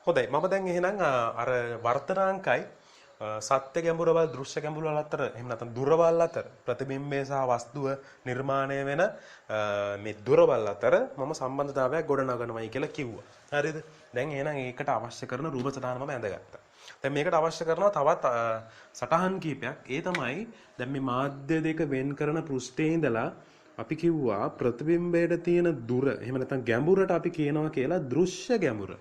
හොඳයි මම දැන් එහෙනම් අර වර්තනාංකයි සත්‍ය ගැඹුරවල් දෘශ්‍ය ගැඹුරවල් අතර එහෙම නැත්නම් දුරවල් අතර ප්‍රතිබිම්බය සහ වස්තුව නිර්මාණය වෙන මේ දුරවල් අතර මම සම්බන්ධතාවයක් ගොඩනගනවායි කියලා කිව්වා. හරිද? දැන් එහෙනම් ඒකට අවශ්‍ය කරන රූප සටහන මම ඇඳගත්තා. දැන් මේකට අවශ්‍ය කරනවා තවත් සටහන් කීපයක්. ඒ තමයි දැන් මේ මාධ්‍ය දෙක වෙන් කරන පෘෂ්ඨයේ ඉඳලා අපි කිව්වා ප්‍රතිබිම්බයට තියෙන දුර එහෙම නැත්නම් ගැඹුරට අපි කියනවා කියලා දෘශ්‍ය ගැඹුර.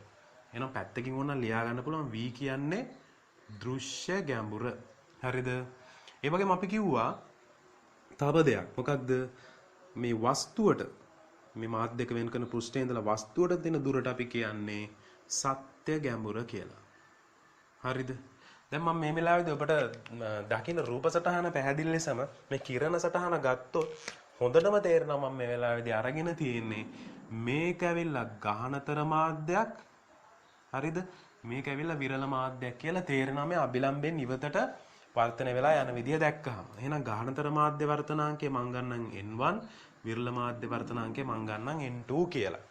එහෙනම් පැත්තකින් ඕනනම් ලියා ගන්න පුළුවන් v කියන්නේ දෘශ්‍ය ගැඹුර. හරිද? ඒ වගේම අපි කිව්වා තව දෙයක්. මොකක්ද? මේ වස්තුවට මේ මාධ්‍ය දෙක වෙන් කරන පෘෂ්ඨයේ ඉඳලා වස්තුවට තියෙන දුරට අපි කියන්නේ සත්‍ය ගැඹුර කියලා. හරිද? දැන් මම මේ වෙලාවේදී ඔබට දකින්න රූප සටහන පැහැදිලි ලෙසම මේ කිරණ සටහන ගත්තොත් හොඳටම තේරෙනවා මම මේ වෙලාවේදී අරගෙන තියෙන්නේ මේක ඇවිල්ලා ගහනතර මාධ්‍යයක්. හරිද? මේක ඇවිල්ලා විරල මාධ්‍යයක් කියලා තේරෙනවා මේ අභිලම්බෙන් ඉවතට වර්තන වෙලා යන විදිය දැක්කහම. එහෙනම් ගහනතර මාධ්‍ය වර්තනාංකය මං ගන්නම් n1, විරල මාධ්‍ය වර්තනාංකය මං ගන්නම් n2 කියලා.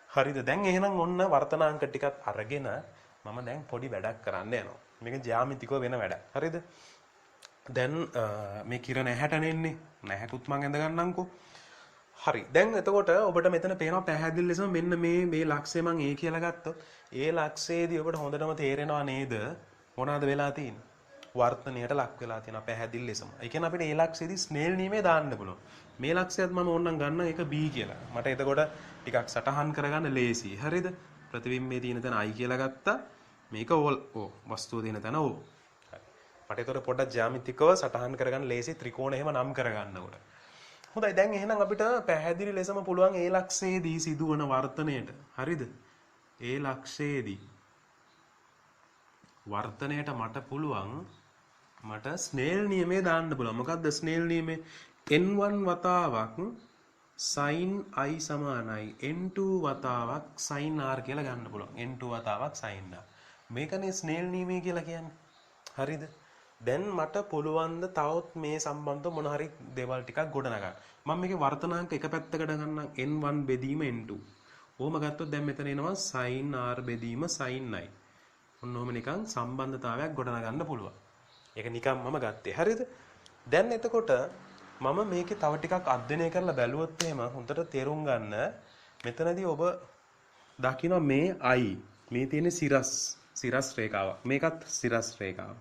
හරිද? දැන් එහෙනම් ඔන්න වර්තනාංක ටිකත් අරගෙන මම දැන් පොඩි වැඩක් කරන්න යනවා. මේක ජ්‍යාමිතිකව වෙන වැඩක්. හරිද? දැන් මේ කිරණ ඇහැට නෙන්නේ. නැහැකුත් මං ඇඳ ගන්නම්කෝ. හරි. දැන් එතකොට ඔබට මෙතන පේනවා පැහැදිලි ලෙසම මෙන්න මේ ලක්ෂය මං A කියලා ගත්තොත් ඒ ලක්ෂයේදී ඔබට හොඳටම තේරෙනවා නේද මොනවද වෙලා තියෙන්නේ? වර්තනයට ලක් වෙලා තියෙනවා පැහැදිලි ලෙසම. ඒ කියන්නේ අපිට ඒ ලක්ෂයේදී ස්නේල් නියමයේ දාන්න පුළුවන්. මේ ලක්ෂයත් මම ඕනනම් ගන්න ඒක B කියලා. මට එතකොට ටිකක් සටහන් කරගන්න ලේසියි. හරිද? ප්‍රතිබිම්බයේ තියෙන තැන I කියලා ගත්තා. මේක O වස්තුව තියෙන තැන O. හරි. මට එතකොට පොඩ්ඩක් ජ්‍යාමිතිකව සටහන් කරගන්න ලේසි ත්‍රිකෝණ එහෙම නම් කරගන්නකොට. හොඳයි දැන් එහෙනම් අපිට පැහැදිලි ලෙසම පුළුවන් ඒ ලක්ෂයේදී සිදුවන වර්තනයට. හරිද? ඒ ලක්ෂයේදී වර්තනයට මට ස්නේල් නියමයේ දාන්න පුළුවන්. මොකක්ද ස්නේල් නියමය? n1 වතාවක් sin i සමානයි n2 වතාවක් sin r කියලා ගන්න පුළුවන්. n2 වතාවක් sin r. මේකනේ ස්නේල් නියමය කියලා කියන්නේ. හරිද? දැන් මට පුළුවන් ද තවත් මේ සම්බන්ධව මොන හරි දේවල් ටිකක් ගොඩනගන්න. මම මේකේ වර්තනාංක එක පැත්තකට ගන්නම් n1 බෙදීම n2. ඕම ගත්තොත් දැන් මෙතන එනවා sin r බෙදීම sin i. ඔන්න ඔහම නිකන් සම්බන්ධතාවයක් ගොඩනගන්න පුළුවන්. ඒක නිකන් මම ගත්තේ. හරිද? දැන් එතකොට මම මේකේ තව ටිකක් අධ්‍යයනය කරලා බැලුවොත් එහෙම හොඳට තේරුම් ගන්න මෙතනදී ඔබ දකින්න මේ i මේ තියෙන සිරස් රේඛාවක්. මේකත් සිරස් රේඛාවක්.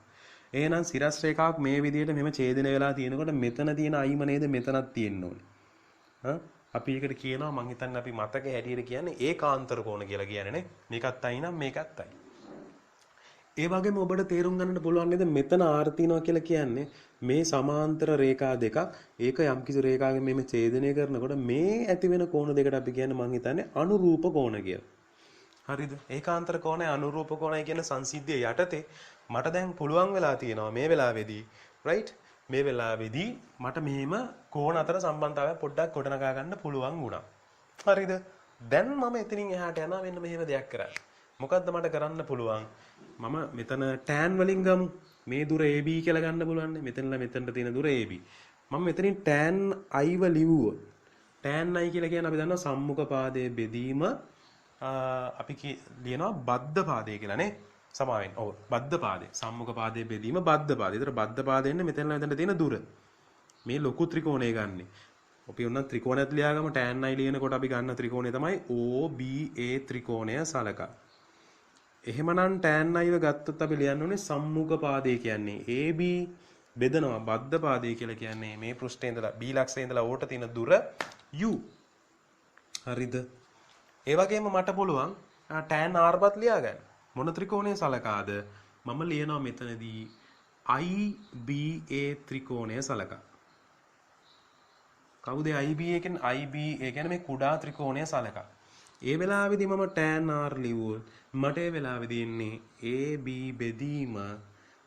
එහෙනම් සිරස් රේඛාවක් මේ විදිහට මෙහෙම ඡේදනය වෙලා තියෙනකොට මෙතන තියෙන අයිම නේද මෙතනක් තියෙන්න ඕනේ. අපි ඒකට කියනවා මං හිතන්නේ අපි මතකයේ හැටියට කියන්නේ ඒකාන්තර කෝණ කියලා කියන්නේ නේ. මේකත් අයි නම් මේකත් අයි. ඒ වගේම ඔබට තේරුම් ගන්නට පුළුවන් නේද මෙතන r තියනවා කියලා කියන්නේ මේ සමාන්තර රේඛා දෙකක් ඒක යම්කිසි රේඛාවකින් මෙහෙම ඡේදනය කරනකොට මේ ඇති වෙන කෝණ දෙකට අපි කියන්නේ මං හිතන්නේ අනුරූප කෝණ කියලා. හරිද? ඒකාන්තර කෝණය අනුරූප කෝණය කියන සංසිද්ධිය යටතේ මට දැන් පුළුවන් වෙලා තියෙනවා මේ වෙලාවේදී right මේ වෙලාවේදී මට මෙහෙම කෝණ අතර සම්බන්ධතාවය පොඩ්ඩක් ගොඩනගා ගන්න පුළුවන් වුණා. හරිද? දැන් මම එතනින් එහාට යනවා මෙන්න මෙහෙම දෙයක් කරන්න. මොකද්ද මට කරන්න පුළුවන්? මම මෙතන tan වලින් ගමු. මේ දුර AB කියලා ගන්න පුළුවන් නේ. මෙතනලා මෙතනට තියෙන දුර AB. මම මෙතනින් tan i ව ලිව්වොත් tan i කියලා කියන්නේ අපි දන්නවා සම්මුඛ පාදයේ බෙදීම අපි ලියනවා බද්ධ පාදය කියලා නේ. සමාවෙන්න. ඔව් බද්ධ පාදේ. සම්මුඛ පාදයේ බෙදීම බද්ධ පාදේ. ඒතර බද්ධ පාදයෙන් මෙතනලා මෙතනට තියෙන දුර. මේ ලොකු ත්‍රිකෝණය ගන්නෙ. අපි ඔන්න ත්‍රිකෝණයත් ලියාගමු tan i ලියනකොට අපි ගන්න ත්‍රිකෝණය තමයි OBA ත්‍රිකෝණය සලකා. එහෙමනම් tan i ව ගත්තොත් අපි ලියන්න ඕනේ සම්මුඛ පාදය කියන්නේ AB බෙදනවා බද්ධ පාදය කියලා කියන්නේ මේ පෘෂ්ඨයේ ඉඳලා B ලක්ෂයේ ඉඳලා O ට තියෙන දුර U. හරිද? ඒ වගේම මට පුළුවන් tan r වත් ලියා ගන්න. මොන ත්‍රිකෝණය සලකාද? මම ලියනවා මෙතනදී IBA ත්‍රිකෝණය සලකා. කවුද IBA කියන්නේ? IBA කියන්නේ මේ කුඩා ත්‍රිකෝණය සලකා. ඒ වෙලාවේදී මම tan r ලිව්වොත් මට ඒ වෙලාවේදී ඉන්නේ AB බෙදීම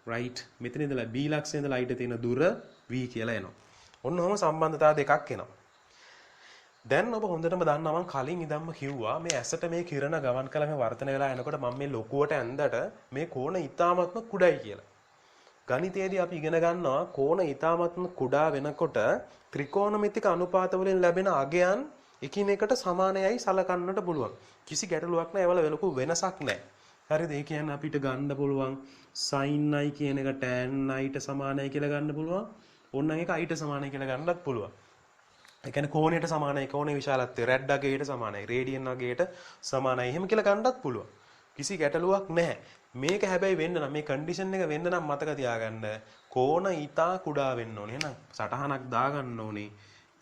right මෙතන ඉඳලා B ලක්ෂයේ ඉඳලා ඊට තියෙන දුර v කියලා එනවා. ඔන්න ඔහම සම්බන්ධතාව දෙකක් එනවා. දැන් ඔබ හොඳටම දන්නවා මම කලින් ඉඳන්ම කිව්වා මේ ඇසට මේ කිරණ ගමන් කළ මේ වර්ධන වෙලා එනකොට මම මේ ලොකුවට ඇඳට මේ කෝණ ඊ타මත්ම කුඩායි කියලා. ගණිතයේදී අපි ඉගෙන ගන්නවා කෝණ ඊ타මත්ම කුඩා වෙනකොට ත්‍රිකෝණමිතික අනුපාත වලින් ලැබෙන අගයන් එකිනෙකට සමානයයි සලකන්නට පුළුවන්. කිසි ගැටලුවක් නැහැ. ඒවල ලොකු වෙනසක් නැහැ. හරිද? ඒ කියන්නේ අපිට ගන්න පුළුවන් sin i කියන එක tan i ට සමානයි කියලා ගන්න පුළුවන්. ඕනනම් ඒක i ට සමානයි කියලා ගන්නත් පුළුවන්. ඒ කියන්නේ කෝණයට සමානයි, කෝණේ විශාලත්වය රැඩ් අගයට සමානයි, රේඩියන් අගයට සමානයි. එහෙම කියලා ගන්නත් පුළුවන්. කිසි ගැටලුවක් නැහැ. මේක හැබැයි වෙන්න නම් මේ කන්ඩිෂන් එක වෙන්න නම් මතක තියාගන්න කෝණ ඊතා කුඩා වෙන්න ඕනේ. එහෙනම් සටහනක් දාගන්න ඕනේ.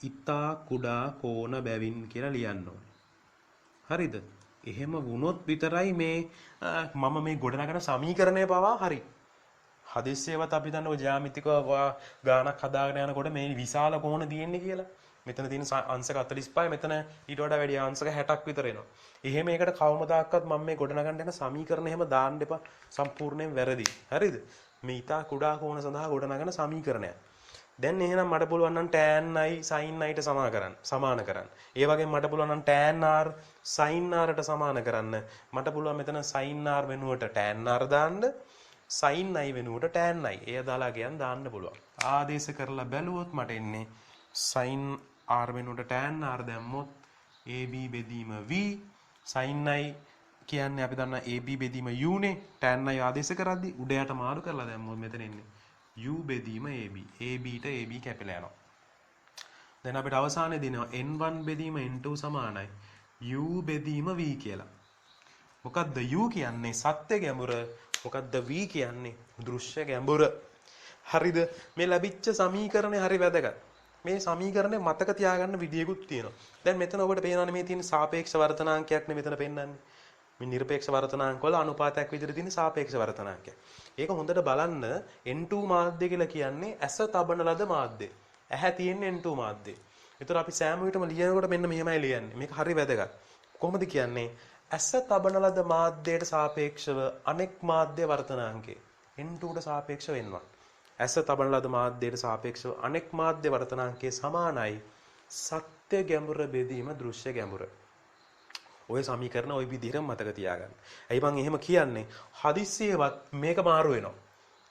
ඊතා කුඩා කෝණ බැවින් කියලා ලියන්න ඕනේ. හරිද? එහෙම වුණොත් විතරයි මේ මම මේ ගොඩනගන සමීකරණය පවා හරි. හදිස්සියවත් අපි දන්න ඔය ජ්‍යාමිතිකව ගානක් හදාගෙන යනකොට මේ විශාල කෝණ තියෙන්නේ කියලා. මෙතන තියෙන අංශක 45යි මෙතන ඊට වඩා වැඩි අංශක 60ක් විතර එනවා. එහෙම ඒකට කවමදාක්වත් මම මේ ගොඩනගන්න යන සමීකරණ එහෙම දාන්න එපා. සම්පූර්ණයෙන් වැරදි. හරිද? මේ ඊටා කුඩා කෝණ සඳහා ගොඩනගන සමීකරණයක්. දැන් එහෙනම් මට පුළුවන් නම් tan i sin i ට සමාන කරන්න. ඒ වගේම මට පුළුවන් නම් tan r sin r ට සමාන කරන්න. මට පුළුවන් මෙතන sin r වෙනුවට tan r දාන්න. sin i වෙනුවට tan i. එය දාලා ගියන් දාන්න පුළුවන්. ආදේශ කරලා බැලුවොත් මට එන්නේ sin r වෙනුවට tan r දැම්මොත් ab බෙදීම v sin i කියන්නේ අපි දන්නා ab බෙදීම u නේ. tan i ආදේශ කරද්දි උඩ යට මාරු කරලා දැම්මොත් මෙතන එන්නේ u බෙදීම ab. ab ට ab කැපිලා යනවා. දැන් අපිට අවසානයේ දිනවා n1 බෙදීම n2 සමානයි u බෙදීම v කියලා. මොකද්ද u කියන්නේ? සත්‍ය ගැඹුර. මොකද්ද v කියන්නේ? දෘශ්‍ය ගැඹුර. හරිද? මේ ලැබිච්ච සමීකරණය හරි වැදගත්. මේ සමීකරණය මතක තියාගන්න විදියකුත් තියෙනවා. දැන් මෙතන ඔබට පේනවනේ මේ තියෙන සාපේක්ෂ වර්තනාංකයක් නේ මෙතන පෙන්වන්නේ. මේ නිර්පේක්ෂ වර්තනාංක වල අනුපාතයක් විදිහට තියෙන සාපේක්ෂ වර්තනාංකයක්. ඒක හොඳට බලන්න n2 මාධ්‍ය කියලා කියන්නේ ඇස තබන ලද මාධ්‍ය. ඇහැ තියෙන්නේ n2 මාධ්‍ය. ඒතර අපි සෑම විටම ලියනකොට මෙන්න මෙහෙමයි ලියන්නේ. මේක හරි වැදගත්. කොහොමද කියන්නේ? ඇස තබන ලද මාධ්‍යයට සාපේක්ෂව අනෙක් මාධ්‍ය වර්තනාංකය n2ට සාපේක්ෂව වෙනවා. ඇස තබන ලද මාධ්‍යයට සාපේක්ෂව අනෙක් මාධ්‍ය වර්තනාංකයේ සමානයි සත්‍ය ගැඹුර බෙදීම දෘශ්‍ය ගැඹුර. ඔය සමීකරණ ওই විදිහට මතක තියාගන්න. ඇයි මම එහෙම කියන්නේ? හදිස්සියවත් මේක මාරු වෙනවා.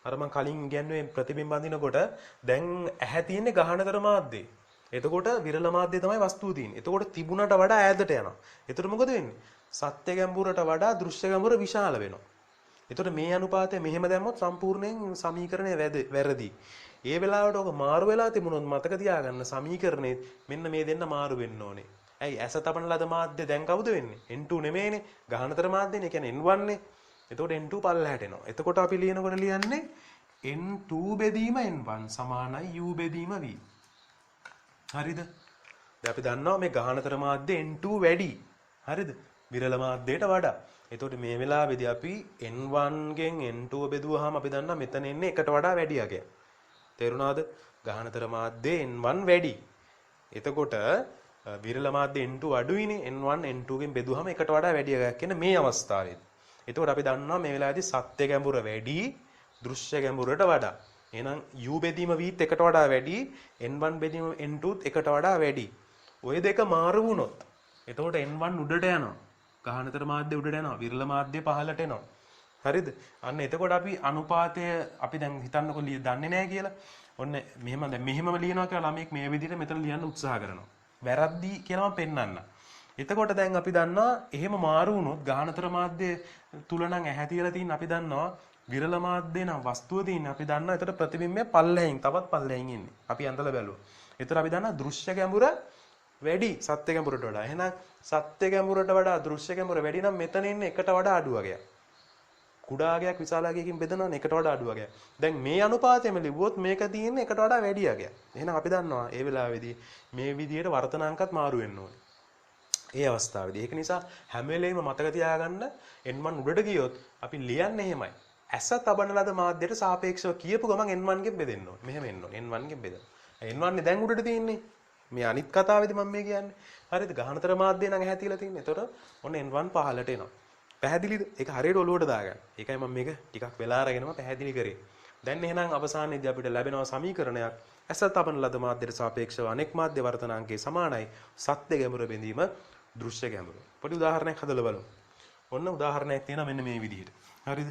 අර මම කලින් කියන්නේ ප්‍රතිබිම්බ අඳිනකොට දැන් ඇහැ තියෙන්නේ ගහනතර මාධ්‍යයේ. එතකොට විරල මාධ්‍යය තමයි වස්තුව තියෙන්නේ. එතකොට තිබුණට වඩා ඈතට යනවා. එතකොට මොකද වෙන්නේ? සත්‍ය ගැඹුරට වඩා දෘශ්‍ය ගැඹුර විශාල වෙනවා. එතකොට මේ අනුපාතය මෙහෙම දැම්මොත් සම්පූර්ණයෙන් සමීකරණය වැරදි. ඒ වෙලාවට ඔක මාරු වෙලා තිබුණොත් මතක තියාගන්න සමීකරණේ මෙන්න මේ දෙන්න මාරු වෙන්න ඕනේ. ඇයි ඇස තබන ලද මාධ්‍ය දැන් කවුද වෙන්නේ? n2 නෙමෙයිනේ. ගහනතර මාධ්‍යනේ. කියන්නේ n1 නේ. එතකොට n2 පල්ලහැට එනවා. එතකොට අපි ලියනකොට ලියන්නේ n2 බෙදීම n1 සමානයි u බෙදීම v. හරිද? දැන් අපි දන්නවා මේ ගහනතර මාධ්‍ය n2 වැඩි. හරිද? විරල මාධ්‍යයට වඩා. එතකොට මේ වෙලාවේදී අපි n1 ගෙන් n2 බෙදුවාම අපි දන්නවා මෙතන එන්නේ එකට වඩා වැඩි අගයක්. තේරුණාද? ගහනතර මාධ්‍ය n1 වැඩි. එතකොට විරල මාධ්‍ය n2 අඩුයිනේ. n1 n2 ගෙන් බෙදුවාම එකට වඩා වැඩි අගයක් කියන මේ අවස්ථාවේදී. එතකොට අපි දන්නවා මේ වෙලාවේදී සත්‍ය ගැඹුර වැඩි දෘශ්‍ය ගැඹුරට වඩා. එහෙනම් u බෙදීම vත් එකට වඩා වැඩි, n1 බෙදීම n2ත් එකට වඩා වැඩි. ওই දෙක මාරු වුණොත් එතකොට n1 උඩට යනවා. ගහනතර මාධ්‍ය උඩට යනවා. විරල මාධ්‍ය පහළට එනවා. හරිද? අන්න එතකොට අපි අනුපාතය අපි දැන් හිතන්නකො දන්නේ නැහැ කියලා. ඔන්න මෙහෙම ලියනවා කියලා ළමෙක් මේ විදිහට මෙතන ලියන්න උත්සාහ කරනවා. වැරද්දි කියලා මම පෙන්නන්න. එතකොට දැන් අපි දන්නවා එහෙම මාරු වුණොත් ගානතර මාධ්‍ය තුල නම් ඇහැ තියලා තියෙන අපි දන්නවා විරල මාධ්‍ය නම් වස්තුව තියෙන අපි දන්නවා ඒතර ප්‍රතිබිම්බය පල්ලෙහින් තවත් පල්ලෙහින් ඉන්නේ. අපි අන්තල බැලුවා. ඒතර අපි දන්නවා දෘශ්‍ය ගැඹුර වැඩි සත්‍ය ගැඹුරට වඩා. එහෙනම් සත්‍ය ගැඹුරට වඩා දෘශ්‍ය ගැඹුර වැඩි නම් මෙතන ඉන්නේ එකට වඩා අඩු වගයක්. කුඩා අගයක් විශාල අගයකින් බෙදනවනේ එකට වඩා අඩු වගයක්. දැන් මේ අනුපාතයම ලිව්වොත් මේක තියෙන්නේ එකට වඩා වැඩි අගයක්. එහෙනම් අපි දන්නවා මේ වෙලාවේදී මේ විදිහට වර්තනාංකත් මාරු වෙන්න ඕනේ. ඒ අවස්ථාවේදී. ඒක නිසා හැම වෙලෙම මතක තියාගන්න n1 උඩට ගියොත් අපි ලියන්නේ එහෙමයි. ඇස තබන ලද මාධ්‍යයට සාපේක්ෂව කියපු ගමන් n1 ගෙන් බෙදෙන්න ඕනේ. මෙහෙම එන්න ඕනේ. n1 ගෙන් බෙදන්න. n1 නේ දැන් උඩට තියෙන්නේ. මේ අනිත් කතාවේදී මම මේ කියන්නේ. හරිද? ගහනතර මාධ්‍යය නම් ඇහැ තියලා තින්නේ. එතකොට ඔන්න n1 පහළට එනවා. පැහැදිලිද? ඒක හරියට ඔලුවට දාගන්න. ඒකයි මම මේක ටිකක් වෙලා අරගෙනම පැහැදිලි කරේ. දැන් එහෙනම් අවසානයේදී අපිට ලැබෙනවා සමීකරණයක් ඇස තබන ලද මාධ්‍යයට සාපේක්ෂව අනෙක් මාධ්‍ය වර්තනාංකයේ සමානයි සත්‍ය ගැඹුර බෙදීම දෘශ්‍ය ගැඹුර. පොඩි උදාහරණයක් හදලා බලමු. ඔන්න උදාහරණයක් තියෙනවා මෙන්න මේ විදිහට. හරිද?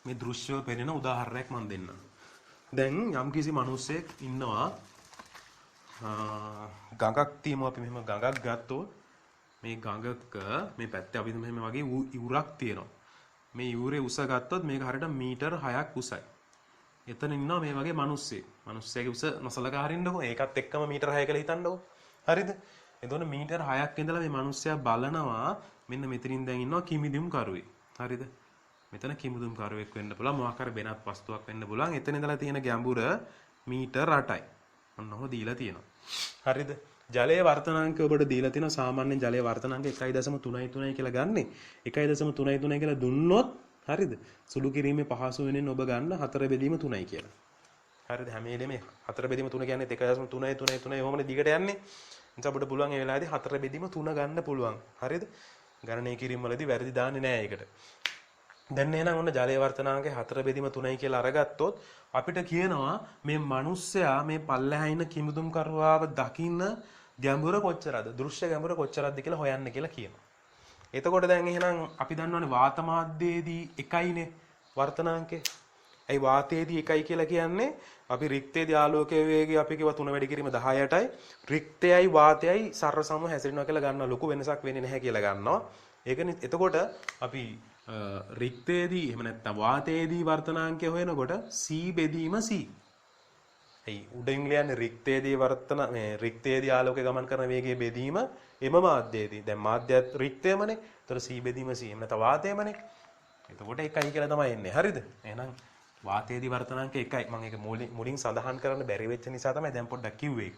මේ දෘශ්‍යව පෙනෙන උදාහරණයක් මම දෙන්නම්. දැන් යම්කිසි මිනිහෙක් ඉන්නවා ගඟක් තියමු අපි මෙහෙම ගඟක් ගත්තොත් මේ ගඟක මේ පැත්තේ අපි මෙහෙම වගේ ඉවුරක් තියෙනවා. මේ යූරේ උස ගත්තොත් මේක හරියට මීටර් 6ක් උසයි. එතන ඉන්නවා මේ වගේ මිනිස්සෙක්. මිනිස්සයාගේ උස නොසලකා හරින්නකෝ. ඒකත් එක්කම මීටර් 6 කියලා හිතන්නකෝ. හරිද? එතකොට මීටර් 6ක් ඉඳලා මේ මිනිස්සයා බලනවා මෙන්න මෙතනින් දැන් ඉන්නවා කිමිදුම් කරුවේ. හරිද? මෙතන කිමිදුම් කරුවෙක් වෙන්න පුළුවන්. මොකක් හරි වෙනත් වස්තුවක් වෙන්න පුළුවන්. එතන ඉඳලා තියෙන ගැඹුර මීටර් 8යි. ඔන්න ඔහොම දීලා තියෙනවා. හරිද? ජලයේ වර්තනාංකය ඔබට දීලා තියෙනවා. සාමාන්‍යයෙන් ජලයේ වර්තනාංකය 1.33 කියලා ගන්නෙ. 1.33 කියලා දුන්නොත් හරිද? සුළු කිරීමේ පහසු වෙනින් ඔබ ගන්න 4 බෙදීම 3යි කියලා. හරිද? හැම වෙලේම 4 බෙදීම 3 කියන්නේ 1.3 ඔහොමනේ දිගට යන්නේ. එතකොට අපිට පුළුවන් ඒ වෙලාවේදී 4 බෙදීම 3 ගන්න පුළුවන්. හරිද? ගණනය කිරීම වලදී වැරදි දාන්නේ නැහැ ඒකට. දැන් එහෙනම් ඔන්න ජලයේ වර්තනාංකය 4 බෙදීම 3යි කියලා අරගත්තොත් අපිට කියනවා මේ මිනිස්සයා මේ පල්ලෙහා ඉන්න කිමුදුම් කරුවාව දකින්න ගැඹුර කොච්චරද? දෘශ්‍ය ගැඹුර කොච්චරද කියලා හොයන්න කියලා කියනවා. එතකොට දැන් එහෙනම් අපි දන්නවනේ වාත මාධ්‍යයේදී 1යිනේ වර්තනාංකය. ඇයි වාතයේදී 1යි කියලා කියන්නේ? අපි රික්තයේදී ආලෝකයේ වේගය අපි කිව්වා 3 වැඩි කිරීම 18යි. රික්තයයි වාතයයි සර්ව සම හැසිරෙනවා කියලා ගන්නවා. ලොකු වෙනසක් වෙන්නේ නැහැ කියලා ගන්නවා. ඒකනේ එතකොට අපි රික්තයේදී එහෙම නැත්නම් වාතයේදී වර්තනාංකය හොයනකොට c බෙදීම c. එයි උඩින් ලියන්නේ රික්තයේදී ආලෝකය ගමන් කරන වේගයේ බෙදීම එම මාධ්‍යයේදී. දැන් මාධ්‍යයත් රික්තයමනේ. ඒතර c බෙදීම c. එහෙම නැත්නම් වාතයමනේ. එතකොට 1යි කියලා තමයි එන්නේ. හරිද? එහෙනම් වාතයේදී වර්තනාංකය 1යි. මම ඒක මුලින් සඳහන් කරන්න බැරි වෙච්ච නිසා තමයි දැන් පොඩ්ඩක් කිව්වේ ඒක.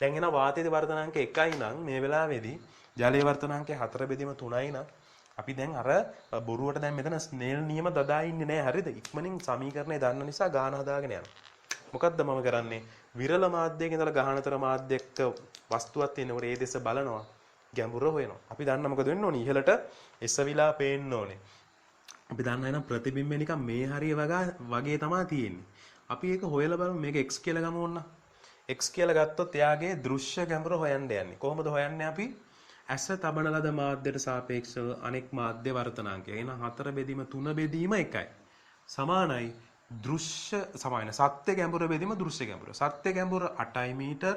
දැන් එහෙනම් වාතයේදී වර්තනාංකය 1යි නම් මේ වෙලාවේදී ජලයේ වර්තනාංකය 4 බෙදීම 3යි නම් අපි දැන් අර බොරුවට දැන් මෙතන ස්නේල් නියම දදා ඉන්නේ නැහැ. හරිද? ඉක්මනින් සමීකරණය දන්න නිසා ගාන හදාගෙන යනවා. මොකද්ද මම කරන්නේ? විරල මාධ්‍යයක ඉඳලා ගහනතර මාධ්‍යයක වස්තුවක් තියෙනකොට ඒ දෙස බලනවා. ගැඹුර හොයනවා. අපි දන්න මොකද වෙන්න ඕනේ? ඉහළට එසවිලා පේන්න ඕනේ. අපි දන්න එනම් ප්‍රතිබිම්බේ නිකන් මේ හරිය වගේ තමයි තියෙන්නේ. අපි ඒක හොයලා බලමු. මේක x කියලා ගමු ඕන්න. x කියලා ගත්තොත් එයාගේ දෘශ්‍ය ගැඹුර හොයන්න යන්නේ. කොහොමද හොයන්නේ අපි? ඇස තබන ලද මාධ්‍යයට සාපේක්ෂව අනෙක් මාධ්‍ය වර්තනාංකය. එහෙනම් 4 බෙදීම 3 බෙදීම 1යි. සමානයි දෘශ්‍ය සමාන සත්‍ය ගැඹුර බෙදීම දෘශ්‍ය ගැඹුර. සත්‍ය ගැඹුර 8යි මීටර.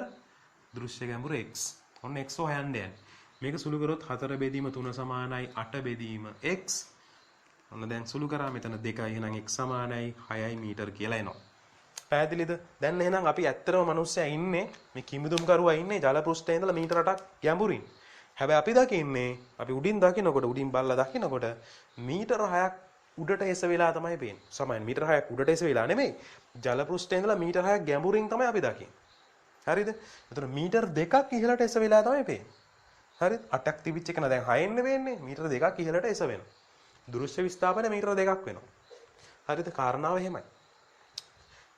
දෘශ්‍ය ගැඹුර x. ඔන්න x හොයන්න යන්නේ. මේක සුළු කරොත් 4 බෙදීම 3 සමානයි 8 බෙදීම x. ඔන්න දැන් සුළු කරා මෙතන 2යි එහෙනම් x සමානයි 6යි මීටර කියලා එනවා. පැහැදිලිද? දැන් එහෙනම් අපි ඇත්තටම මිනිස්සයා ඉන්නේ මේ කිමිදුම් කරුවා ඉන්නේ ජල පෘෂ්ඨයේ ඉඳලා මීටර 8ක් ගැඹුරින්. හැබැයි අපි දකින්නේ අපි උඩින් දකින්නකොට උඩින් බල්ලා දකින්නකොට මීටර 6ක් උඩට එස වෙලා තමයි පේන්නේ. සමාන මීටර 6ක් උඩට එස වෙලා නෙමෙයි. ජල පෘෂ්ඨයේ ඉඳලා මීටර 6ක් ගැඹුරින් තමයි අපි දකින්නේ. හරිද? එතන මීටර 2ක් ඉහළට එස වෙලා තමයි පේන්නේ. හරිද? 8ක් තිබිච්ච එක න දැන් 6ෙන් වෙන්නේ. මීටර 2ක් ඉහළට එස වෙනවා. දෘශ්‍ය විස්ථාපනය මීටර 2ක් වෙනවා. හරිද? කාරණාව එහෙමයි.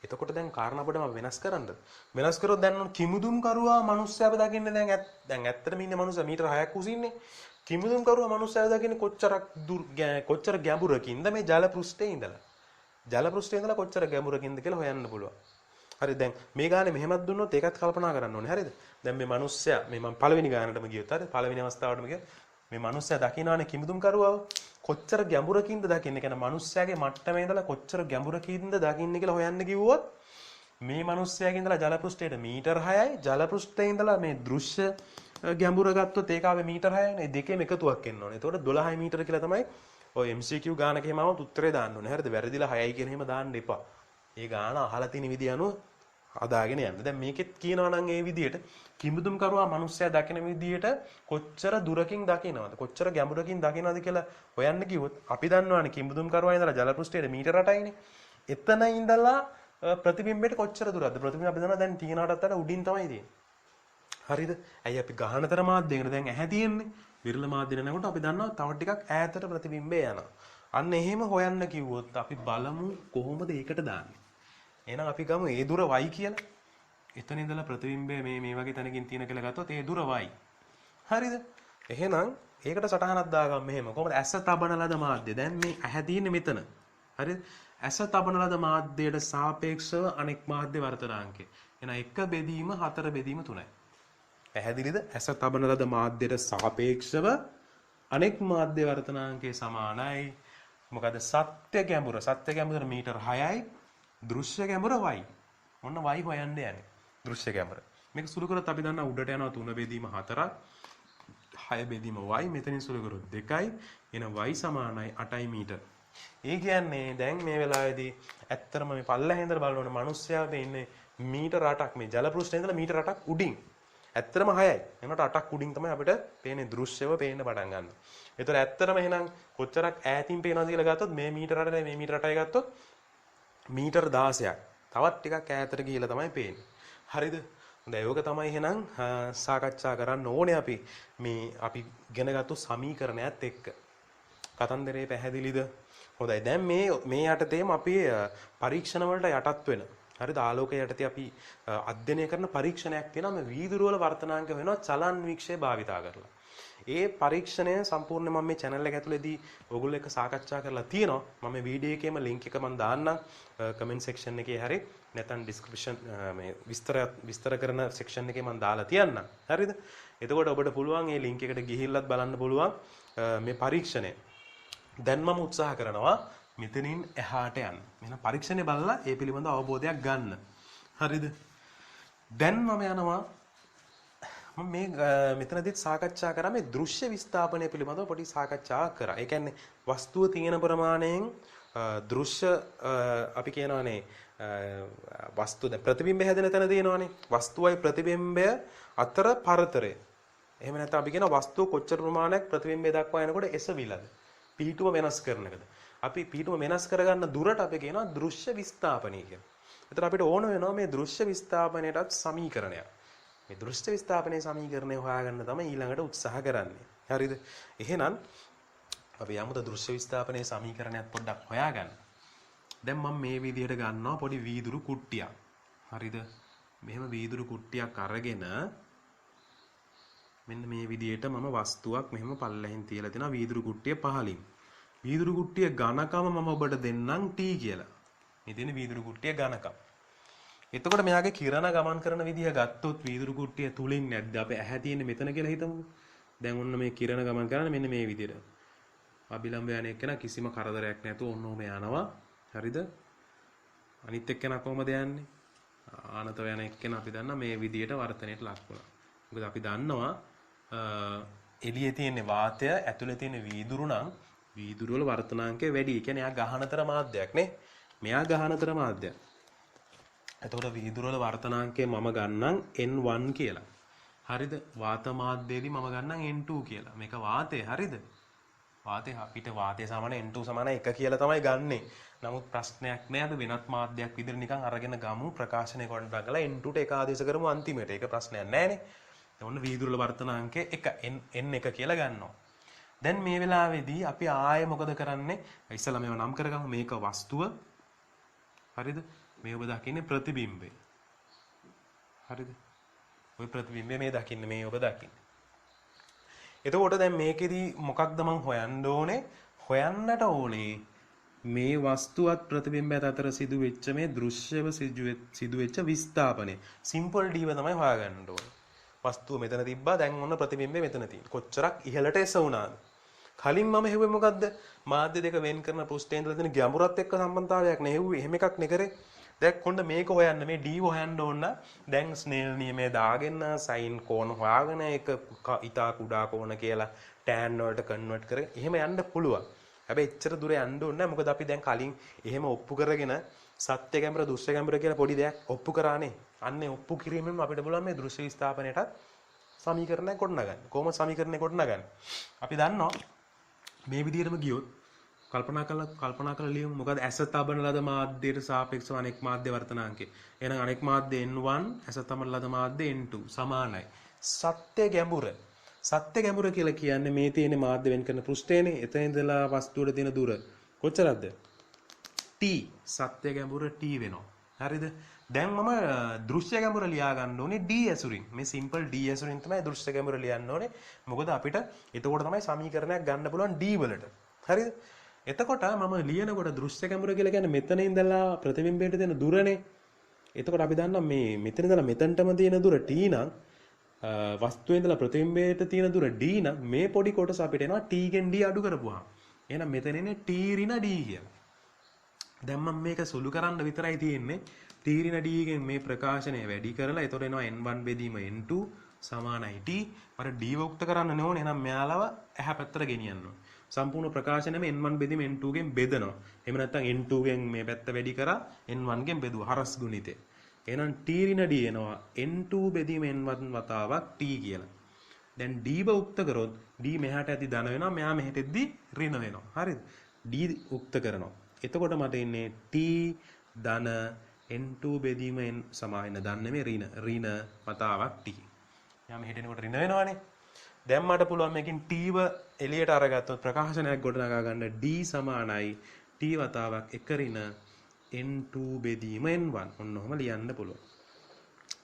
එතකොට දැන් කාරණා පොඩම වෙනස් කරන්නද? වෙනස් කරොත් දැන් කිමුදුම් කරුවා මිනිස්සයාව දකින්නේ දැන් ඇත්තටම ඉන්නේ මිනිස්සයා මීටර 6ක් උසින්නේ. කිමුදුම් කරුවා මිනිස්සයාව දකින්නේ කොච්චර ගැඹුරකින්ද මේ ජල පෘෂ්ඨයේ ඉඳලා. ජල පෘෂ්ඨයේ ඉඳලා කොච්චර ගැඹුරකින්ද කියලා හොයන්න පුළුවන්. හරි දැන් මේ ගානේ මෙහෙමත් දුන්නොත් ඒකත් කල්පනා කරන්න ඕනේ. හරිද? දැන් මේ මිනිස්සයා මේ මම පළවෙනි ගානටම ගියොත් හරිද? පළවෙනි අවස්ථාවටම ගියොත් මේ මිනිස්සයා දකින්නවානේ කිමුදුම් කරුවාව. කොච්චර ගැඹුරකින්ද දකින්නේ? කියන්නේ මිනිස්සයාගේ මට්ටමේ ඉඳලා කොච්චර ගැඹුරකින්ද දකින්නේ කියලා හොයන්න කිව්වොත් මේ මිනිස්සයාගේ ඉඳලා ජල පෘෂ්ඨයට මීටර 6යි ජල පෘෂ්ඨයේ ඉඳලා මේ දෘශ්‍ය ගැඹුර ගත්තොත් ඒක ආවේ මීටර 6යිනේ. දෙකේම එකතුවක් එන්න ඕනේ. එතකොට 12 මීටර කියලා තමයි ඔය MCQ ගානක එහෙම આવුත් උත්තරේ දාන්න ඕනේ. හරිද? වැරදිලා 6යි කියන එහෙම දාන්න එපා. ඒ ගාන අහලා තියෙන විදිය අනුව හදාගෙන යන්න. දැන් මේකෙත් කියනවා නම් ඒ විදියට කිඹුදුම් කරුවා මිනිස්සයා දකින විදියට කොච්චර දුරකින් දකිනවද? කොච්චර ගැඹුරකින් දකිනවද කියලා හොයන්න කිව්වොත් අපි දන්නවානේ කිඹුදුම් කරුවා ඉඳලා ජල පෘෂ්ඨයේ මීටර 8යිනේ. එතන ඉඳලා ප්‍රතිබිම්බයට කොච්චර දුරද? ප්‍රතිබිම්බ අපි දන්නවා දැන් තියනටත් වඩා උඩින් තමයි තියෙන්නේ. හරිද? ඇයි අපි ගහනතර මාධ්‍යයකට දැන් ඇහැ තියෙන්නේ. විරල මාධ්‍ය නැනකොට අපි දන්නවා තව ටිකක් ඈතට ප්‍රතිබිම්බය යනවා. අන්න එහෙම හොයන්න කිව්වොත් අපි බලමු කොහොමද ඒකට දාන්නේ. එහෙනම් අපි ගමු ඒ දුර y කියලා. එතන ඉඳලා ප්‍රතිබිම්බය මේ වගේ තැනකින් තියෙන කියලා ගත්තොත් ඒ දුර y. හරිද? එහෙනම් ඒකට සටහනක් දාගන්න මෙහෙම. කොහොමද ඇස තබන ලද මාධ්‍ය. දැන් මේ ඇහැ තියෙන්නේ මෙතන. හරිද? ඇස තබන ලද මාධ්‍යයට සාපේක්ෂව අනෙක් මාධ්‍ය වර්තනාංකය. එහෙනම් 1 බෙදීම 4 බෙදීම 3යි. පැහැදිලිද? ඇස තබන ලද මාධ්‍යයට සාපේක්ෂව අනෙක් මාධ්‍ය වර්තනාංකය සමානයි. මොකද සත්‍ය ගැඹුර මීටර 6යි. දෘශ්‍ය ගැඹුර y. ඔන්න y හොයන්න යන්නේ. දෘශ්‍ය ගැඹුර. මේක සුළු කරොත් අපි දන්නා උඩට යනවා 3 බෙදීම 4ක්. 6 බෙදීම y. මෙතනින් සුළු කරොත් 2යි. එහෙනම් y සමානයි 8යි මීටර. ඒ කියන්නේ දැන් මේ වෙලාවේදී ඇත්තටම මේ පල්ලෙහා ඉඳලා බලනකොට මිනිස්සයා මේ ඉන්නේ මීටර 8ක් මේ ජල පෘෂ්ඨයේ ඉඳලා මීටර 8ක් උඩින්. ඇත්තටම 6යි. එනකොට 8ක් උඩින් තමයි අපිට පේන්නේ දෘශ්‍යව පේන්න පටන් ගන්න. ඒතර ඇත්තටම එහෙනම් කොච්චරක් ඈතින් පේනවද කියලා ගත්තොත් මේ මීටර 8යි මේ මීටර 8යි ගත්තොත් මීටර 16ක්. තවත් ටිකක් ඈතට ගිහිල්ලා තමයි පේන්නේ. හරිද? හොඳයි. ඒක තමයි එහෙනම් සාකච්ඡා කරන්න ඕනේ අපි මේ අපි ඉගෙනගත්තු සමීකරණයත් එක්ක. කතන්දරේ පැහැදිලිද? හොඳයි. දැන් මේ යටතේම අපි පරීක්ෂණ වලට යටත් වෙන. හරිද? ආලෝකය යටතේ අපි අධ්‍යයනය කරන පරීක්ෂණයක් තියෙනවා. මේ වීදුරු වල වර්තනාංක වෙනවා චලන් වික්ෂය භාවිතා කරලා. ඒ පරීක්ෂණය සම්පූර්ණ මම මේ channel එක ඇතුළේදී ඔයගොල්ලෝ එක්ක සාකච්ඡා කරලා තියෙනවා. මම මේ වීඩියෝ එකේම link එක මම දාන්නම් comment section එකේ හරි නැත්නම් description මේ විස්තර කරන section එකේ මම දාලා තියන්නම්. හරිද? එතකොට ඔබට පුළුවන් මේ link එකට ගිහිල්ලත් බලන්න පුළුවන් මේ පරීක්ෂණය. දැන් මම උත්සාහ කරනවා මෙතනින් එහාට යන්න. මෙන්න පරීක්ෂණය බලලා ඒ පිළිබඳ අවබෝධයක් ගන්න. හරිද? දැන් මම යනවා මේ මෙතනදිත් සාකච්ඡා කරා මේ දෘශ්‍ය විස්ථාපනය පිළිබඳව පොඩි සාකච්ඡාවක් කරා. ඒ කියන්නේ වස්තුව තියෙන ප්‍රමාණයෙන් දෘශ්‍ය අපි කියනවානේ වස්තුව දැන් ප්‍රතිබිම්බය හැදෙන තැන තියෙනවානේ. වස්තුවයි ප්‍රතිබිම්බය අතර පරතරය. එහෙම නැත්නම් අපි කියන වස්තුව කොච්චර ප්‍රමාණයක් ප්‍රතිබිම්බය දක්වා යනකොට එසවිලද? පිහිටුම වෙනස් කරන එකද? අපි පිහිටුම වෙනස් කරගන්න දුරට අපි කියනවා දෘශ්‍ය විස්ථාපනය කියලා. එතන අපිට ඕන වෙනවා මේ දෘශ්‍ය විස්ථාපනයටත් සමීකරණයක්. මේ දෘශ්‍ය විස්ථාපනයේ සමීකරණය හොයාගන්න තමයි ඊළඟට උත්සාහ කරන්නේ. හරිද? එහෙනම් අපි යමුද දෘශ්‍ය විස්ථාපනයේ සමීකරණයක් පොඩ්ඩක් හොයාගන්න. දැන් මම මේ විදිහට ගන්නවා පොඩි වීදුරු කුට්ටියක්. හරිද? මෙහෙම වීදුරු කුට්ටියක් අරගෙන මෙන්න මේ විදිහට මම වස්තුවක් මෙහෙම පල්ලෙහින් තියලා දෙනවා වීදුරු කුට්ටිය පහලින්. වීදුරු කුට්ටිය ඝනකම මම ඔබට දෙන්නම් T කියලා. මේ තියෙන වීදුරු කුට්ටිය ඝනකම. එතකොට මෙයාගේ කිරණ ගමන් කරන විදිහ ගත්තොත් වීදුරු කුට්ටිය තුලින් නැද්ද අපි ඇහැ තියෙන්නේ මෙතන කියලා හිතමුකෝ. දැන් ඔන්න මේ කිරණ ගමන් කරන්නේ මෙන්න මේ විදිහට. අභිලම්බ යන එක්කෙනා කිසිම කරදරයක් නැතුව ඔන්න ඔහම යනවා. හරිද? අනිත් එක්කෙනා කොහමද යන්නේ? ආනතව යන එක්කෙනා අපි දන්නා මේ විදිහට වර්තනයට ලක් වෙනවා. මොකද අපි දන්නවා එළියේ තියෙන වාතය ඇතුලේ තියෙන වීදුරු නම් වීදුරු වල වර්තනාංකය වැඩි. ඒ කියන්නේ එයා ගහනතර මාධ්‍යයක් නේ. මෙයා ගහනතර මාධ්‍යයක්. එතකොට වීදුරු වල වර්තනාංකය මම ගන්නම් N1 කියලා. හරිද? වාත මාධ්‍යයේදී මම ගන්නම් N2 කියලා. මේක වාතය. හරිද? වාතය අපිට වාතය සමාන N2 සමාන 1 කියලා තමයි ගන්නෙ. නමුත් ප්‍රශ්නයක් නෑ අද වෙනත් මාධ්‍යයක් විදිහට නිකන් අරගෙන ගමු ප්‍රකාශනය කරන්න බගලා N2ට එක ආදේශ කරමු අන්තිමට. ඒක ප්‍රශ්නයක් නෑනේ. ඔන්න වීදුරු වල වර්තනාංකය 1 N1 කියලා ගන්නවා. දැන් මේ වෙලාවේදී අපි ආයෙ මොකද කරන්නේ? ඉස්සලා මේව නම් කරගමු. මේක වස්තුව. හරිද? මේ ඔබ දකින්නේ ප්‍රතිබිම්බය. හරිද? ওই ප්‍රතිබිම්බය මේ දකින්නේ මේ ඔබ දකින්නේ. එතකොට දැන් මේකෙදි මොකක්ද මම හොයන්න ඕනේ? හොයන්නට ඕනේ මේ වස්තුවත් ප්‍රතිබිම්බයත් අතර සිදුවෙච්ච මේ දෘශ්‍යව සිදුවෙච්ච විස්ථාපනය. සිම්පල් ඩීව තමයි හොයාගන්න ඕනේ. වස්තුව මෙතන තිබ්බා දැන් ඔන්න ප්‍රතිබිම්බය මෙතන තියෙනවා. කොච්චරක් ඉහළට එස වුණාද? කලින් මම හෙව්වේ මොකද්ද? මාධ්‍ය දෙක වෙන් කරන පෘෂ්ඨයෙන් ඉඳලා තියෙන ගැඹුරත් එක්ක සම්බන්ධතාවයක් නෙවෙයි. එහෙම එකක් නේ කරේ. දැන් කොණ්ඩ මේක හොයන්න මේ D හොයන්න ඕන දැන් ස්නේල් නියමය දාගෙන සයින් කෝණ හොයාගෙන ඒක ඉතා කුඩා කෝණ කියලා tan වලට කන්වර්ට් කරගෙන එහෙම යන්න පුළුවන්. හැබැයි එච්චර දුර යන්න ඕනේ නැහැ. මොකද අපි දැන් කලින් එහෙම ඔප්පු කරගෙන සත්‍ය කැමර දෘශ්‍ය කැමර කියලා පොඩි දෙයක් ඔප්පු කරානේ. අන්නේ ඔප්පු කිරීමෙන් අපිට පුළුවන් මේ දෘශ්‍ය විස්ථාපනයටත් සමීකරණයක් ගොඩනගන්න. කොහොමද සමීකරණය ගොඩනගන්නේ? අපි දන්නවා මේ විදිහටම ගියොත් කල්පනා කරලා ලියමු. මොකද ඇස තබන ලද මාධ්‍යයට සාපේක්ෂව අනෙක් මාධ්‍ය වර්තනාංකය. එහෙනම් අනෙක් මාධ්‍ය N1 ඇස තබන ලද මාධ්‍ය N2 සමානයි. සත්‍ය ගැඹුර. සත්‍ය ගැඹුර කියලා කියන්නේ මේ තියෙන මාධ්‍ය වෙන් කරන පෘෂ්ඨයනේ. එතන ඉඳලා වස්තුවට තියෙන දුර කොච්චරද? T. සත්‍ය ගැඹුර T වෙනවා. හරිද? දැන් මම දෘශ්‍ය ගැඹුර ලියා ගන්න ඕනේ D ඇසුරින්. මේ සිම්පල් D ඇසුරින් තමයි දෘශ්‍ය ගැඹුර ලියන්න ඕනේ. මොකද අපිට එතකොට තමයි සමීකරණයක් ගන්න පුළුවන් D වලට. හරිද? එතකොට මම ලියනකොට දෘශ්‍ය ගැඹුර කියලා කියන්නේ මෙතන ඉඳලා ප්‍රතිබිම්බයට දෙන දුරනේ. එතකොට අපි දන්නවා මේ මෙතන ඉඳලා මෙතනටම තියෙන දුර T නම් වස්තුවේ ඉඳලා ප්‍රතිබිම්බයට තියෙන දුර D නම් මේ පොඩි කොටස අපිට එනවා T ගෙන් D අඩු කරපුවාම. එහෙනම් මෙතන ඉන්නේ T ඍණ D කියලා. දැන් මම මේක සුළු කරන්න විතරයි තියෙන්නේ. T ඍණ D ගෙන් මේ ප්‍රකාශනය වැඩි කරලා එතකොට එනවා N1 බෙදීම N2 සමානයි T. මට D වුක්ත කරන්න ඕනේ. එහෙනම් මෙයාලව එහා පැත්තට ගෙනියන්න ඕනේ. සම්පූර්ණ ප්‍රකාශනයම n1 බෙදීම n2 ගෙන් බෙදනවා. එහෙම නැත්නම් n2 ගෙන් මේ පැත්ත වැඩි කරා n1 ගෙන් බෙදුවා හරස් ගුණිතේ. එහෙනම් t ඍණ d එනවා n2 බෙදීම n1 වතාවක් t කියලා. දැන් d උක්ත කරොත් d මෙහාට ඇති ධන වෙනවා මෙහා මෙහෙට එද්දි ඍණ වෙනවා. හරිද? d උක්ත කරනවා. එතකොට මට ඉන්නේ t ධන n2 බෙදීම n සමාන ධන නෙමෙයි ඍණ වතාවක් t. යා මෙහෙට එනකොට ඍණ වෙනවනේ. දැන් මට පුළුවන් මේකෙන් t ව එළියට අරගත්තොත් ප්‍රකාශනයක් ගොඩනගා ගන්න d සමානයි t වතාවක් 1 ඍණ n2 බෙදීම n1. ඔන්න ඔහම ලියන්න පුළුවන්.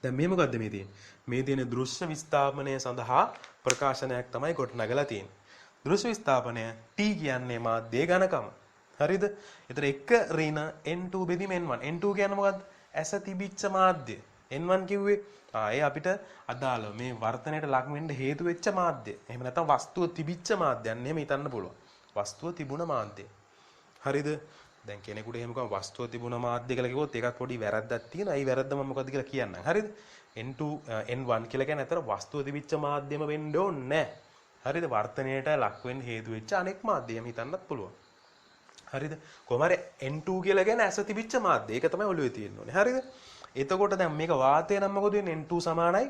දැන් මේ මොකද්ද මේ තියෙන්නේ? මේ තියෙන දෘශ්‍ය විස්ථාපනය සඳහා ප්‍රකාශනයක් තමයි ගොඩනගලා තියෙන්නේ. දෘශ්‍ය විස්ථාපනය t කියන්නේ මාධ්‍ය ඝනකම. හරිද? ඒතර 1 ඍණ n2 බෙදීම n1. n2 කියන්නේ මොකද්ද? ඇස තිබිච්ච මාධ්‍ය. n1 කිව්වේ ඒ අපිට අදාළ මේ වර්තනයට ලක් වෙන්න හේතු වෙච්ච මාධ්‍ය. එහෙම නැත්නම් වස්තුව තිබිච්ච මාධ්‍යයන් එහෙම හිතන්න පුළුවන්. වස්තුව තිබුණ මාධ්‍ය. හරිද? දැන් කෙනෙකුට එහෙම කම වස්තුව තිබුණ මාධ්‍ය කියලා කිව්වොත් ඒකත් පොඩි වැරද්දක් තියෙනවා. ඒ වැරද්ද මම මොකද්ද කියලා කියන්නම්. හරිද? n2 n1 කියලා කියන්නේ අතර වස්තුව තිබිච්ච මාධ්‍යම වෙන්න ඕනේ නැහැ. හරිද? වර්තනයට ලක් වෙන්න හේතු වෙච්ච අනෙක් මාධ්‍ය එහෙම හිතන්නත් පුළුවන්. හරිද? කොහොම හරි n2 කියලා කියන්නේ ඇස තිබිච්ච මාධ්‍ය. ඒක තමයි ඔළුවේ තියෙන්න ඕනේ. හරිද? එතකොට දැන් මේක වාතය නම් මොකද වෙන්නේ? n2 සමානයි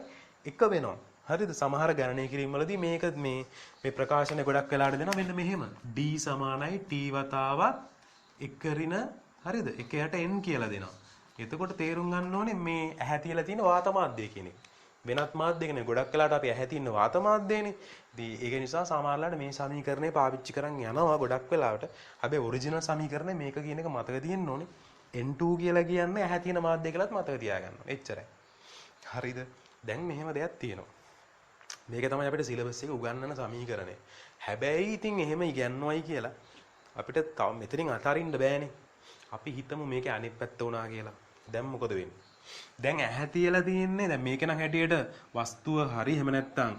1 වෙනවා. හරිද? සමහර ගණනය කිරීම වලදී මේක මේ ප්‍රකාශනය ගොඩක් වෙලාට දෙනවා මෙන්න මෙහෙම. d සමානයි t වතාවක් 1 ඍණ හරිද? 1 යට n කියලා දෙනවා. එතකොට තේරුම් ගන්න ඕනේ මේ ඇහැ තියලා තියෙන වාත මාධ්‍ය කියන එක. වෙනත් මාධ්‍යයක නේ ගොඩක් වෙලාට අපි ඇහැ තියෙන වාත මාධ්‍යනේ. ඉතින් ඒක නිසා සමහරවිට මේ සමීකරණය පාවිච්චි කරන් යනවා ගොඩක් වෙලාවට. හැබැයි ඔරිජිනල් සමීකරණය මේක කියන එක මතක තියෙන්න ඕනේ. n2 කියලා කියන්නේ ඇහැ තියෙන මාධ්‍ය කියලාත් මතක තියාගන්න. එච්චරයි. හරිද? දැන් මෙහෙම දෙයක් තියෙනවා. මේක තමයි අපිට සිලබස් එකේ උගන්වන සමීකරණය. හැබැයි ඉතින් එහෙම ඉගන්වයි කියලා අපිට තව මෙතනින් අතාරින්න බෑනේ. අපි හිතමු මේකේ අනිත් පැත්ත වුණා කියලා. දැන් මොකද වෙන්නේ? දැන් ඇහැ තියලා තියෙන්නේ දැන් මේක නම් හැටියට වස්තුව හරි එහෙම නැත්නම්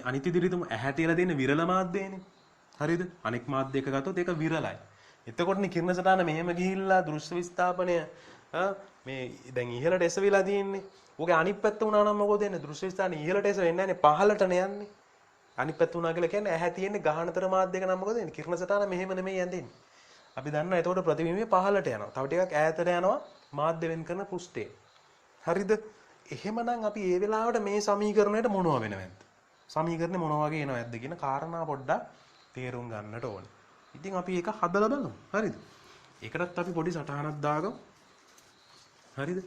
අනිත් ඉදිරියටම ඇහැ තියලා තියෙන විරල මාධ්‍යයනේ. හරිද? අනෙක් මාධ්‍යයක ගත්තොත් ඒක විරලයි. එතකොටනේ කිරණ සටහන මෙහෙම ගිහිල්ලා දෘශ්‍ය විස්ථාපනය මේ දැන් ඉහළට එසවිලා තියෙන්නේ. ඔගේ අනිත් පැත්ත වුණා නම් මොකද වෙන්නේ? දෘශ්‍ය විස්ථාපනය ඉහළට එස වෙන්නේ නැහැ නේ පහළටනේ යන්නේ. අනිත් පැත්ත වුණා කියලා කියන්නේ ඇහැ තියෙන්නේ ගහනතර මාධ්‍යයක නම් මොකද වෙන්නේ? කිරණ සටහන මෙහෙම නෙමෙයි යන්නේ. අපි දන්නවා එතකොට ප්‍රතිබිම්බය පහළට යනවා. තව ටිකක් ඈතට යනවා මාධ්‍ය වෙන් කරන පෘෂ්ඨයේ. හරිද? එහෙමනම් අපි ඒ වෙලාවට මේ සමීකරණයට මොනව වෙනවද? සමීකරණේ මොන වගේ එනවද කියන කාරණා පොඩ්ඩක් තේරුම් ගන්නට ඕනේ. ඉතින් අපි ඒක හදලා බලමු. හරිද? ඒකටත් අපි පොඩි සටහනක් දාගමු. හරිද?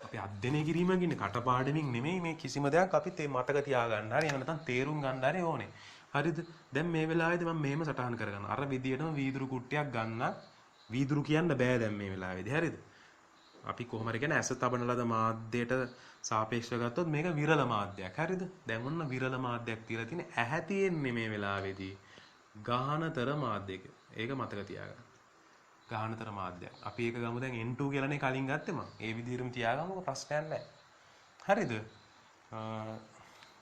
අපි අධ්‍යයනය කිරීම කියන්නේ කටපාඩමින් නෙමෙයි මේ කිසිම දෙයක් අපි මතක තියාගන්න. හරි එහෙම නැත්නම් තේරුම් ගන්න හරි ඕනේ. හරිද? දැන් මේ වෙලාවේදී මම මෙහෙම සටහන් කරගන්නවා. අර විදියටම වීදුරු කුට්ටියක් ගන්න. වීදුරු කියන්න බෑ දැන් මේ වෙලාවේදී. හරිද? අපි කොහොම හරි කියන්නේ ඇස තබන ලද මාධ්‍යයට සාපේක්ෂව ගත්තොත් මේක විරල මාධ්‍යයක්. හරිද? දැන් ඔන්න විරල මාධ්‍යයක් තියලා තියෙන්නේ ඇහැ තියෙන්නේ මේ වෙලාවේදී. ගාහනතර මාධ්‍යයක. ඒක මතක තියාගන්න. ගාහනතර මාධ්‍යයක්. අපි ඒක ගමු දැන් n2 කියලානේ කලින් ගත්තේ මම. ඒ විදිහටම තියාගමුකෝ ප්‍රශ්නයක් නැහැ. හරිද?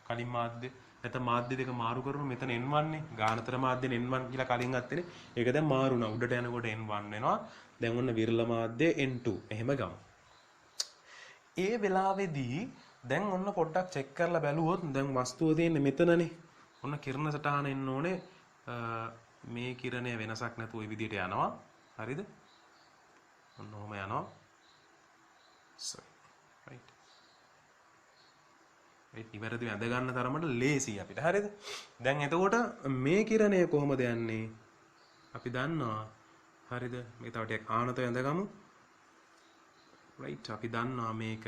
කලින් මාධ්‍ය නැත්නම් මාධ්‍ය දෙක මාරු කරනවා මෙතන n1 නේ. ගාහනතර මාධ්‍ය n1 කියලා කලින් ගත්තේනේ. ඒක දැන් මාරු වුණා. උඩට යනකොට n1 වෙනවා. දැන් ඔන්න විරල මාධ්‍ය n2. එහෙම ගමු. ඒ වෙලාවේදී දැන් ඔන්න පොඩ්ඩක් චෙක් කරලා බැලුවොත් දැන් වස්තුව තියෙන්නේ මෙතනනේ. ඔන්න කිරණ සටහන එන්න ඕනේ. මේ කිරණය වෙනසක් නැතුව ওই විදිහට යනවා. හරිද? ඔන්න ඔහම යනවා. right. ඒ ඉවරදී වැඳ ගන්න තරමට ලේසි අපිට. හරිද? දැන් එතකොට මේ කිරණය කොහොමද යන්නේ? අපි දන්නවා. හරිද? මේක තව ටිකක් ආනත වැඳගමු. right. අපි දන්නවා මේක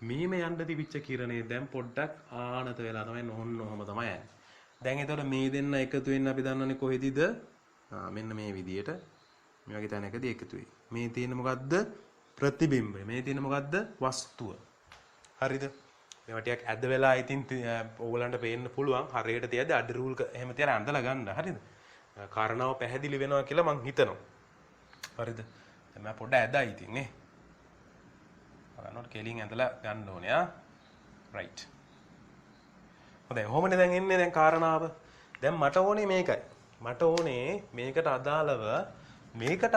මේම යන්න තිබිච්ච කිරණේ දැන් පොඩ්ඩක් ආනත වෙලා තමයි නොහොන්න ඔහම තමයි යන්නේ. දැන් එතකොට මේ දෙන්න එකතු වෙන්න අපි දන්නවනේ කොහෙදීද? මෙන්න මේ විදියට මේ වගේ තැනකදී එකතු වෙයි. මේ තියෙන මොකද්ද? ප්‍රතිබිම්බය. මේ තියෙන මොකද්ද? වස්තුව. හරිද? මේවා ටිකක් ඇද වෙලා ඉතින් ඕගලන්ට පේන්න පුළුවන්. හරියට තියද්දි අඩ රූල් එහෙම තියලා ඇඳලා ගන්න. හරිද? කාරණාව පැහැදිලි වෙනවා කියලා මං හිතනවා. හරිද? දැන් මම පොඩ්ඩක් ඇදයි ඉතින් නේ. බලන්නකොට කෙලින් ඇඳලා ගන්න ඕනේ ආ. right. හොඳයි. කොහොමද දැන් එන්නේ දැන් කාරණාව? දැන් මට ඕනේ මේකයි. මට ඕනේ මේකට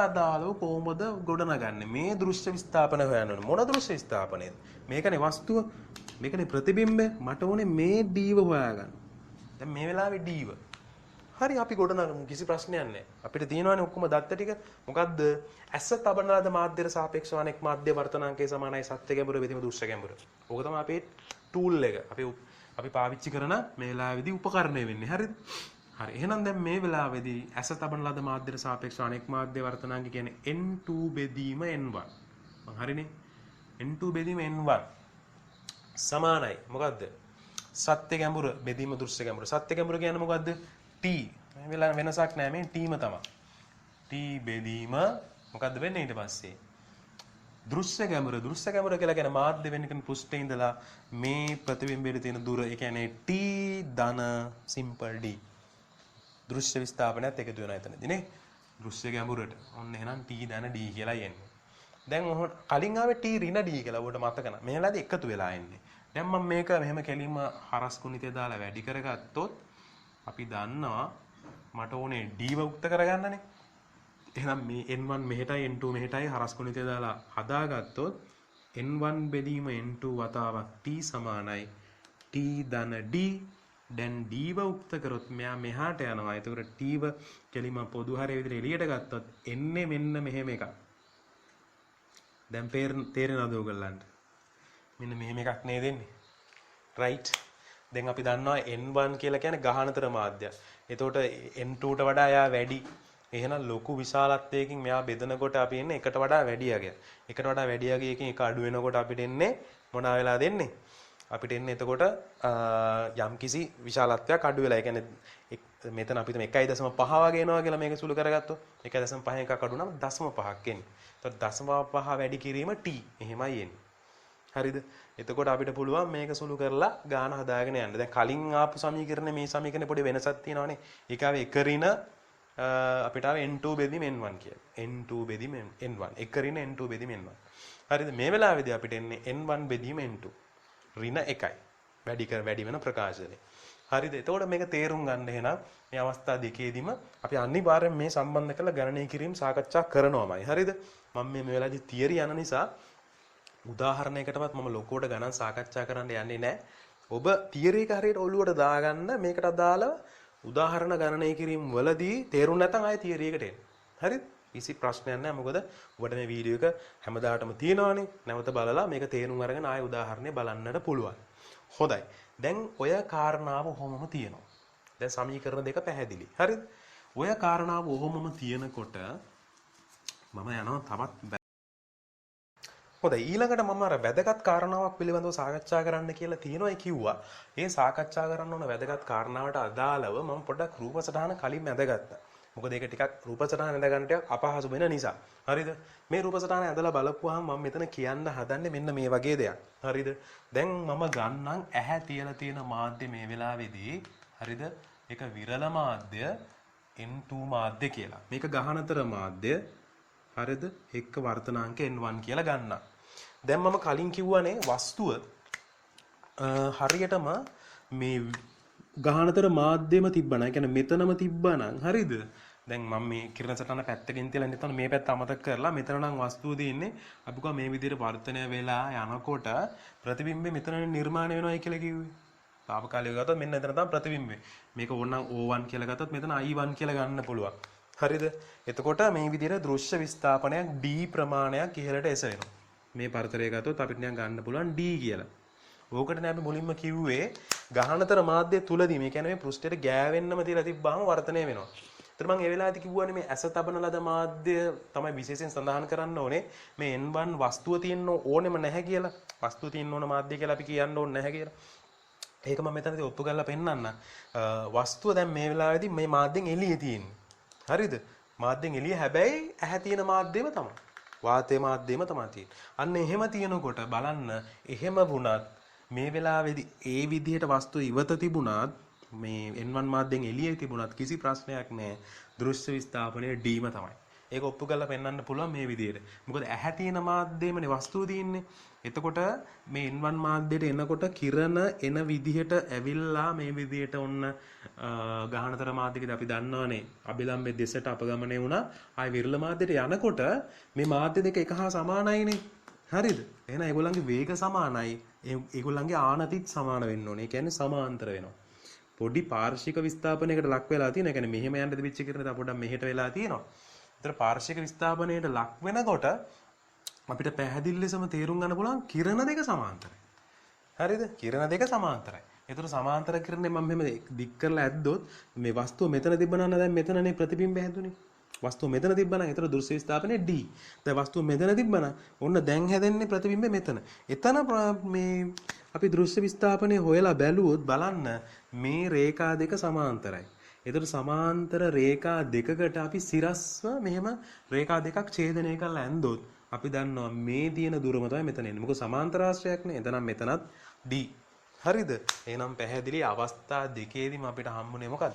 අදාළව කොහොමද ගොඩනගන්නේ? මේ දෘශ්‍ය විස්ථාපන හොයන්න ඕනේ. මොන දෘශ්‍ය විස්ථාපනයද? මේකනේ වස්තුව. මේකනේ ප්‍රතිබිම්බය. මට ඕනේ මේ d ව හොයාගන්න. දැන් මේ වෙලාවේ d ව. හරි අපි ගොඩනගමු කිසි ප්‍රශ්නයක් නැහැ. අපිට තියෙනවානේ ඔක්කොම දත්ත ටික. මොකද්ද? ඇස තබන ලද මාධ්‍යයට සාපේක්ෂව අනෙක් මාධ්‍ය වර්තනාංකයේ සමානයි සත්‍ය ගැඹුර වෙදීම දුෂ්‍ය ගැඹුර. ඕක තමයි අපේ ටූල් එක. අපි පාවිච්චි කරන මේ වෙලාවේදී උපකරණය වෙන්නේ. හරිද? හරි. එහෙනම් දැන් මේ වෙලාවේදී ඇස තබන ලද මාධ්‍යයට සාපේක්ෂව අනෙක් මාධ්‍ය වර්තනාංක කියන්නේ n2 බෙදීම n1. හරිනේ? n2 බෙදීම n1 සමානයි. මොකද්ද? සත්‍ය ගැඹුර බෙදීම දුෂ්‍ය ගැඹුර. සත්‍ය ගැඹුර කියන්නේ මොකද්ද? t. මේ වෙලාව වෙනසක් නැහැ මේ t ම තමයි. t බෙදීම මොකද්ද වෙන්නේ ඊට පස්සේ? දෘශ්‍ය ගැඹුර. දෘශ්‍ය ගැඹුර කියලා කියන්නේ මාධ්‍ය වෙන්න කෙන පෘෂ්ඨයේ ඉඳලා මේ ප්‍රතිබිම්බයට තියෙන දුර. ඒ කියන්නේ t ධන සිම්පල් d. දෘශ්‍ය විස්ථාපනයත් එකතු වෙනවා එතනදී නේ. දෘශ්‍ය ගැඹුරට. ඔන්න එහෙනම් t ධන d කියලා යන්නේ. දැන් කලින් ආවේ t ඍණ d කියලා. ඔබට මතක නැහැ. මේ වෙලාවේදී එකතු වෙලා එන්නේ. දැන් මම මේක මෙහෙම කෙලින්ම හරස් කුණිතේ දාලා වැඩි කරගත්තොත් අපි දන්නවා මට ඕනේ d වුක්ත කරගන්නනේ. එහෙනම් මේ n1 මෙහෙටයි n2 මෙහෙටයි හරස් කුණිතේ දාලා හදාගත්තොත් n1 බෙදීම n2 වතාවක් t සමානයි t ධන d. දැන් d වුක්ත කරොත් මෙයා මෙහාට යනවා. ඒතකොට t ව කෙලින්ම පොදු හරය විදිහට එළියට ගත්තොත් එන්නේ මෙන්න මෙහෙම එකක්. දැන් තේරෙනවද ඔයගොල්ලන්ට? මෙන්න මෙහෙම එකක් නේද එන්නේ. රයිට්. දැන් අපි දන්නවා n1 කියලා කියන්නේ ගහනතර මාධ්‍යය. එතකොට n2ට වඩා එයා වැඩි. එහෙනම් ලොකු විශාලත්වයකින් මෙයා බෙදනකොට අපි එන්නේ එකට වඩා වැඩි යගයක්. එකට වඩා වැඩි යගයකින් එක අඩු වෙනකොට අපිට එන්නේ මොනවා වෙලා දෙන්නේ? අපිට එන්නේ එතකොට යම්කිසි විශාලත්වයක් අඩු වෙලා. ඒ කියන්නේ මෙතන අපි 1.5 වගේ එනවා කියලා මේක සුළු කරගත්තොත් 1.5 එකක් අඩු නම් 0.5ක් එන්නේ. එතකොට 0.5 වැඩි කිරීම t. එහෙමයි එන්නේ. හරිද? එතකොට අපිට පුළුවන් මේක සුළු කරලා ගාන හදාගෙන යන්න. දැන් කලින් ආපු සමීකරණේ මේ සමීකරණේ පොඩි වෙනසක් තියෙනවානේ. ඒක ආවේ එක ඍණ අපිට ආවේ n2 බෙදීම n1 කියලා. n2 බෙදීම n1. එක ඍණ n2 බෙදීම n1. හරිද? මේ වෙලාවේදී අපිට එන්නේ n1 බෙදීම n2. ඍණ 1යි. වැඩි වෙන ප්‍රකාශනය. හරිද? එතකොට මේක තේරුම් ගන්න එහෙනම් මේ අවස්ථා දෙකේදීම අපි අනිවාර්යෙන් මේ සම්බන්ධ කරලා ගණනය කිරීම සාකච්ඡා කරනවාමයි. හරිද? මම මේ වෙලාවේදී තියරි යන නිසා උදාහරණයකටවත් මම ලොකුවට ගණන් සාකච්ඡා කරන්න යන්නේ නැහැ. ඔබ තියරි එක හරියට ඔළුවට දාගන්න මේකට අදාළව උදාහරණ ගණනය කිරීම වලදී තේරුම් නැත්නම් ආයෙ තියරි එකට එන්න. හරිද? කිසි ප්‍රශ්නයක් නැහැ. මොකද ඔබට මේ වීඩියෝ එක හැමදාටම තියෙනවානේ. නැවත බලලා මේක තේරුම් අරගෙන ආයෙ උදාහරණේ බලන්නට පුළුවන්. හොඳයි. දැන් ඔය කාරණාව ඔහොමම තියෙනවා. දැන් සමීකරණ දෙක පැහැදිලි. හරිද? ඔය කාරණාව ඔහොමම තියෙනකොට මම යනවා තවත් හොඳයි ඊළඟට මම අර වැදගත් කාරණාවක් පිළිබඳව සාකච්ඡා කරන්න කියලා තියෙනවා කිව්වා. ඒ සාකච්ඡා කරන්න ඕන වැදගත් කාරණාවට අදාළව මම පොඩ්ඩක් රූප සටහන කලින් ඇඳගත්තා. මොකද ඒක ටිකක් රූප සටහන ඇඳගන්න ටිකක් අපහසු වෙන නිසා. හරිද? මේ රූප සටහන ඇඳලා බලපුවාම මම මෙතන කියන්න හදන්නේ මෙන්න මේ වගේ දෙයක්. හරිද? දැන් මම ගන්නම් ඇහැ තියලා තියෙන මාධ්‍ය මේ වෙලාවේදී හරිද? ඒක විරල මාධ්‍ය n2 මාධ්‍ය කියලා. මේක ගහනතර මාධ්‍ය හරිද? එක්ක වර්තනාංක n1 කියලා ගන්නවා. දැන් මම කලින් කිව්වනේ වස්තුව හරියටම මේ ගහනතර මාධ්‍යෙම තිබ්බනම් ඒ කියන්නේ මෙතනම තිබ්බනම් හරිද? දැන් මම මේ කිරණ සටහන පැත්තකින් තියලා ඉන්න මේ පැත්ත අමතක කරලා මෙතන නම් වස්තුව තියෙන්නේ අපි කොහොම මේ විදිහට වර්ධනය වෙලා යනකොට ප්‍රතිබිම්බේ මෙතන නිර්මාණය වෙනවායි කියලා කිව්වේ. තාපකාලිකව ගත්තොත් මෙන්න එතන තමයි ප්‍රතිබිම්බේ. මේක ඕනනම් O1 කියලා ගත්තොත් මෙතන I1 කියලා ගන්න පුළුවන්. හරිද? එතකොට මේ විදිහට දෘශ්‍ය විස්ථාපනයක් D ප්‍රමාණයක් ඉහළට එසවෙනවා. මේ පරතරය ගත්තොත් අපිට නිකන් ගන්න පුළුවන් D කියලා. ඕකටනේ අපි මුලින්ම කිව්වේ ගහනතර මාධ්‍ය තුලදී මේ කියන්නේ මේ පෘෂ්ඨයට ගෑවෙන්නම තියලා තිබ්බාම වර්ධනය වෙනවා. ඒතර මම ඒ වෙලාවේදී කිව්වනේ මේ ඇස තබන ලද මාධ්‍ය තමයි විශේෂයෙන් සඳහන් කරන්න ඕනේ. මේ n1 වස්තුව තියෙන්න ඕනෙම නැහැ කියලා. වස්තුව තියෙන්න ඕන මාධ්‍ය කියලා අපි කියන්න ඕනේ නැහැ කියලා. ඒක මම මෙතනදී ඔප්පු කරලා පෙන්නන්න. වස්තුව දැන් මේ වෙලාවේදී මේ මාධ්‍යෙන් එළියේ තියෙන්නේ. හරිද? මාධ්‍යෙන් එළිය හැබැයි ඇහැ තියෙන මාධ්‍යෙම තමයි. වාතයේ මාධ්‍යෙම තමයි තියෙන්නේ. අන්න එහෙම තියෙනකොට බලන්න එහෙම වුණත් මේ වෙලාවේදී ඒ විදිහට වස්තු ඉවත තිබුණත් මේ n1 මාධ්‍යෙන් එළියේ තිබුණත් කිසි ප්‍රශ්නයක් නැහැ. දෘශ්‍ය විස්ථාපනයේ Dම තමයි. ඒක ඔප්පු කරලා පෙන්වන්න පුළුවන් මේ විදිහට. මොකද ඇහැ තියෙන මාධ්‍යෙමනේ වස්තුව තියෙන්නේ. එතකොට මේ n1 මාධ්‍යයට එනකොට කිරණ එන විදිහට ඇවිල්ලා මේ විදිහට ඔන්න ගහනතර මාධ්‍යකදී අපි දන්නවනේ අභිලම්බේ දෙසට අපගමනය වුණා. ආයි විරල මාධ්‍යයට යනකොට මේ මාධ්‍ය දෙක එක හා සමානයිනේ. හරිද? එහෙනම් ඒගොල්ලන්ගේ වේග සමානයි. ඒගොල්ලන්ගේ ආනතිත් සමාන වෙන්න ඕනේ. ඒ කියන්නේ සමාන්තර වෙනවා. පොඩි පාර්ශ්වික විස්ථාපනයකට ලක් වෙලා තියෙන. ඒ කියන්නේ මෙහෙම යන්න තිබිච්ච කිරණ තව පොඩ්ඩක් මෙහෙට වෙලා තියෙනවා. ඒතර පාර්ශ්වික විස්ථාපනයට ලක් වෙනකොට අපිට පැහැදිලි ලෙසම තේරුම් ගන්න පුළුවන් කිරණ දෙක සමාන්තරයි. හරිද? කිරණ දෙක සමාන්තරයි. ඒතර සමාන්තර කිරණේ මම මෙහෙම දික් කරලා ඇද්දොත් මේ වස්තුව මෙතන තිබ්බනම් දැන් මෙතනනේ ප්‍රතිබිම්බය හැදුනේ. වස්තුව මෙතන තිබ්බනම් ඒතර දෘශ්‍ය විස්ථාපනයේ D. දැන් වස්තුව මෙතන තිබ්බනම් ඔන්න දැන් හැදෙන්නේ ප්‍රතිබිම්බය මෙතන. එතන මේ අපි දෘශ්‍ය විස්ථාපනය හොයලා බැලුවොත් බලන්න මේ රේඛා දෙක සමාන්තරයි. ඒතර සමාන්තර රේඛා දෙකකට අපි සිරස්ව මෙහෙම රේඛා දෙකක් ඡේදනය කරලා ඇන්දොත් අපි දන්නවා මේ තියෙන දුරම තමයි මෙතන එන්නේ. මොකද සමාන්තර ආශ්‍රයයක්නේ. එතනම් මෙතනත් D. හරිද? එහෙනම් පැහැදිලි අවස්ථා දෙකේදීම අපිට හම්බුනේ මොකද්ද?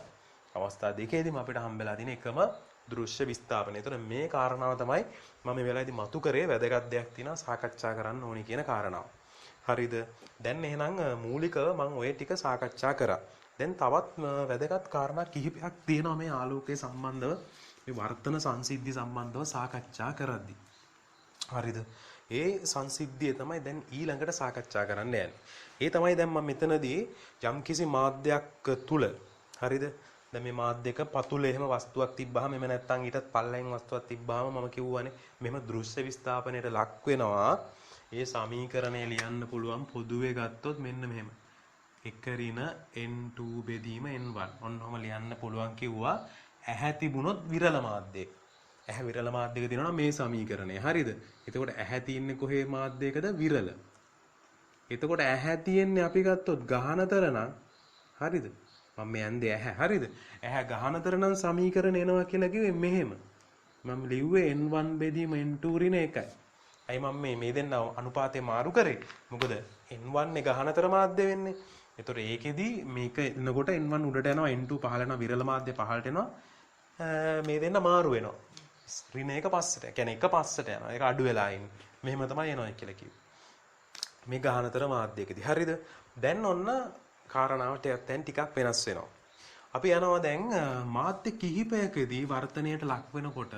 අවස්ථා දෙකේදීම අපිට හම්බෙලා තියෙන එකම දෘශ්‍ය විස්ථාපනය. ඒතර මේ කාරණාව තමයි මම මේ වෙලාවේදී මතු කරේ වැදගත් දෙයක් තියෙනවා සාකච්ඡා කරන්න ඕනි කියන කාරණාව. හරිද? දැන් එහෙනම් මූලිකව මම ওই ටික සාකච්ඡා කරා. දැන් තවත් වැදගත් කාරණා කිහිපයක් තියෙනවා මේ ආලෝකයේ සම්බන්ධව මේ වර්තන සංසිද්ධි සම්බන්ධව සාකච්ඡා කරද්දී. හරිද? ඒ සංසිද්ධිය තමයි දැන් ඊළඟට සාකච්ඡා කරන්න යන්නේ. ඒ තමයි දැන් මම මෙතනදී යම්කිසි මාධ්‍යයක් තුල හරිද? දැන් මේ මාධ්‍යක පතුල එහෙම වස්තුවක් තිබ්බහම එමෙ නැත්තම් ඊටත් පල්ලෙන් වස්තුවක් තිබ්බහම මම කිව්වනේ මෙහෙම දෘශ්‍ය විස්ථාපනයට ලක් වෙනවා. ඒ සමීකරණය ලියන්න පුළුවන් පොදුවේ ගත්තොත් මෙන්න මෙහෙම. 1 ඍණ n2 බෙදීම n1. ඔන්නෝම ලියන්න පුළුවන් කිව්වා. ඇහැ තිබුණොත් විරල මාධ්‍යයක. ඇහැ විරල මාධ්‍යයක තියෙනවා මේ සමීකරණය. හරිද? එතකොට ඇහැ තියෙන්නේ කොහේ මාධ්‍යයකද? විරල. එතකොට ඇහැ තියෙන්නේ අපි ගත්තොත් ගහනතර නම් හරිද? මම මේ යන්නේ ඇහැ. හරිද? ඇහැ ගහනතර නම් සමීකරණ එනවා කියලා කිව්වේ මෙහෙම. මම ලිව්වේ n1 බෙදීම n2 ඍණ 1යි. අයි මම මේ දෙන්න අනුපාතය මාරු කරේ. මොකද n1 එක ගහනතර මාධ්‍ය වෙන්නේ. ඒතකොට ඒකෙදි මේක එනකොට n1 උඩට යනවා n2 පහළ යනවා විරල මාධ්‍ය පහළට එනවා. මේ දෙන්න මාරු වෙනවා. ඍණ එක පස්සට. කියන්නේ එක පස්සට යනවා. ඒක අඩු වෙලා ඉන්නේ. මෙහෙම තමයි එනවා කියලා කිව්වේ. මේ ගහනතර මාධ්‍යකදී. හරිද? දැන් ඔන්න කාරණාවට දැන් ටිකක් වෙනස් වෙනවා. අපි යනවා දැන් මාධ්‍ය කිහිපයකදී වර්තනයට ලක් වෙනකොට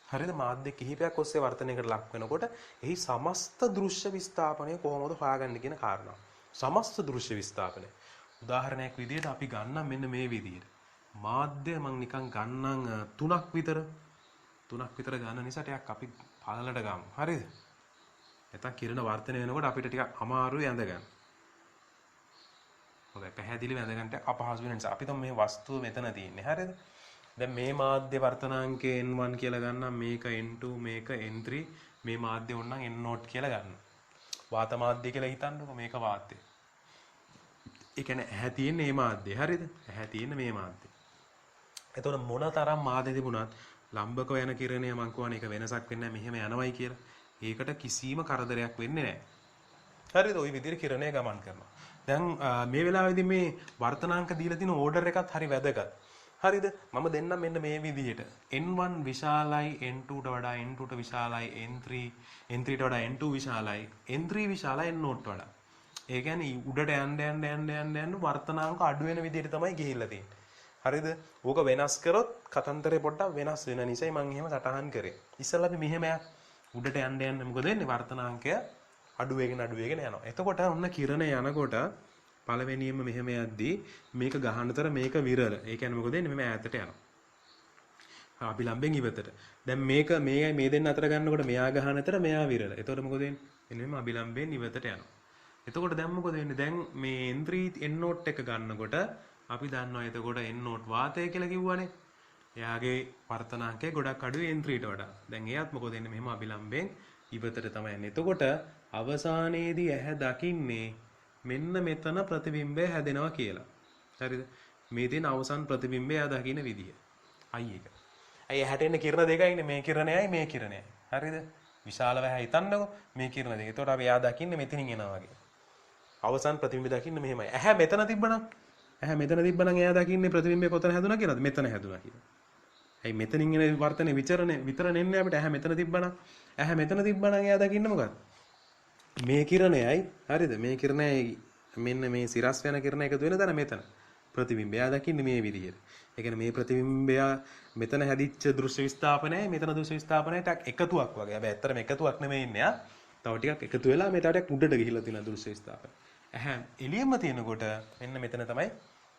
හරිද මාධ්‍ය කිහිපයක් ඔස්සේ වර්තනයකට ලක් වෙනකොට එහි සමස්ත දෘශ්‍ය විස්ථාපනය කොහොමද හොයාගන්නේ කියන කාරණාව. සමස්ත දෘශ්‍ය විස්ථාපනය. උදාහරණයක් විදිහට අපි ගන්නම් මෙන්න මේ විදිහට. මාධ්‍ය මම නිකන් ගන්නම් 3ක් විතර. 3ක් විතර ගන්න නිසා ටිකක් අපි පළලට ගමු. හරිද? නැත්නම් කිරණ වර්තනය වෙනකොට අපිට ටිකක් අමාරුයි ඇඳ ගන්න. හොඳයි පැහැදිලිව ඇඳ ගන්නට අපහසු වෙන නිසා අපි මේ වස්තුව මෙතන තියෙන්නේ. හරිද? දැන් මේ මාධ්‍ය වර්තනාංකය n1 කියලා ගන්නම් මේක n2 මේක n3 මේ මාධ්‍ය ඕනනම් n0 කියලා ගන්න. වාත මාධ්‍ය කියලා හිතන්නකො මේක වාතය. ඒ කියන්නේ ඇහැ තියෙන මේ මාධ්‍ය. හරිද? ඇහැ තියෙන මේ මාධ්‍ය. එතකොට මොනතරම් මාධ්‍ය තිබුණත් ලම්බක යන කිරණය මං කියවනේ ඒක වෙනසක් වෙන්නේ නැහැ මෙහෙම යනවයි කියලා. ඒකට කිසිම කරදරයක් වෙන්නේ නැහැ. හරිද? ওই විදිහට කිරණය ගමන් කරනවා. දැන් මේ වෙලාවේදී මේ වර්තනාංක දීලා තියෙන ඕඩර් එකත් හරි වැදගත්. හරිද? මම දෙන්නම් මෙන්න මේ විදිහට. n1 විශාලයි n2ට වඩා n2ට විශාලයි n3ට වඩා n2 විශාලයි n3 විශාලයි n0ට වඩා. ඒ කියන්නේ උඩට යන්න වර්තනාංක අඩු වෙන විදිහට තමයි ගිහිල්ලා තියෙන්නේ. හරිද? ඕක වෙනස් කරොත් කතන්දරේ පොඩ්ඩක් වෙනස් වෙන නිසායි මම එහෙම සටහන් කරේ. ඉස්සෙල්ලා අපි මෙහෙම උඩට යන්න මොකද වෙන්නේ? වර්තනාංකය අඩු වෙගෙන යනවා. එතකොට ඔන්න කිරණ යනකොට පළවෙනියෙන්ම මෙහෙම යද්දී මේක ගහනතර මේක විරල. ඒ කියන්නේ මොකද වෙන්නේ? මෙහෙම ඈතට යනවා. අභිලම්බෙන් ඉවතට. දැන් මේක මේ දෙන්න අතර ගන්නකොට මෙයා ගහනතර මෙයා විරල. එතකොට මොකද වෙන්නේ? එන්නේ මේ අභිලම්බෙන් ඉවතට යනවා. එතකොට දැන් මොකද වෙන්නේ? දැන් මේ n3 n0 එක ගන්නකොට අපි දන්නවා එතකොට n0 වාතය කියලා කිව්වනේ. එයාගේ වර්තනාංකය ගොඩක් අඩුයි n3ට වඩා. දැන් එයාත් මොකද වෙන්නේ? මෙහෙම අභිලම්බෙන් ඉවතට තමයි යන්නේ. එතකොට අවසානයේදී ඇහැ දකින්නේ මෙන්න මෙතන ප්‍රතිබිම්බය හැදෙනවා කියලා. හරිද? මේ තියෙන අවසන් ප්‍රතිබිම්බය ආ දකින්න විදිය. අයි එක. අයි ඇහැට එන කිරණ දෙකයිනේ මේ කිරණයයි මේ කිරණයයි. හරිද? විශාලව ඇහැ හිතන්නකො මේ කිරණ දෙක. ඒතකොට අපි ආ දකින්නේ මෙතනින් එනවා වගේ. අවසන් ප්‍රතිබිම්බය දකින්න මෙහෙමයි. ඇහැ මෙතන තිබ්බනම් එයා දකින්නේ ප්‍රතිබිම්බය කොතන හැදුණා කියලාද? මෙතන හැදුණා කියලා. ඇයි මෙතනින් එන වර්තනේ විතරන එන්නේ අපිට ඇහැ මෙතන තිබ්බනම්. ඇහැ මෙතන තිබ්බනම් එයා දකින්නේ මොකක්ද? මේ කිරණයයි හරිද? මේ කිරණයයි මෙන්න මේ සිරස් වෙන කිරණ එකතු වෙන තැන මෙතන. ප්‍රතිබිම්බය දකින්නේ මේ විදිහට. ඒ කියන්නේ මේ ප්‍රතිබිම්බය මෙතන හැදිච්ච දෘශ්‍ය විස්ථාපනයයි මෙතන දෘශ්‍ය විස්ථාපනයට එකතුවක් වගේ. හැබැයි ඇත්තටම එකතුවක් නෙමෙයි ඉන්නේ ආ. තව ටිකක් එකතු වෙලා මේ තව ටිකක් උඩට ගිහිල්ලා තියෙන දෘශ්‍ය විස්ථාපනය. ඇහැ එළියෙම තියෙනකොට මෙන්න මෙතන තමයි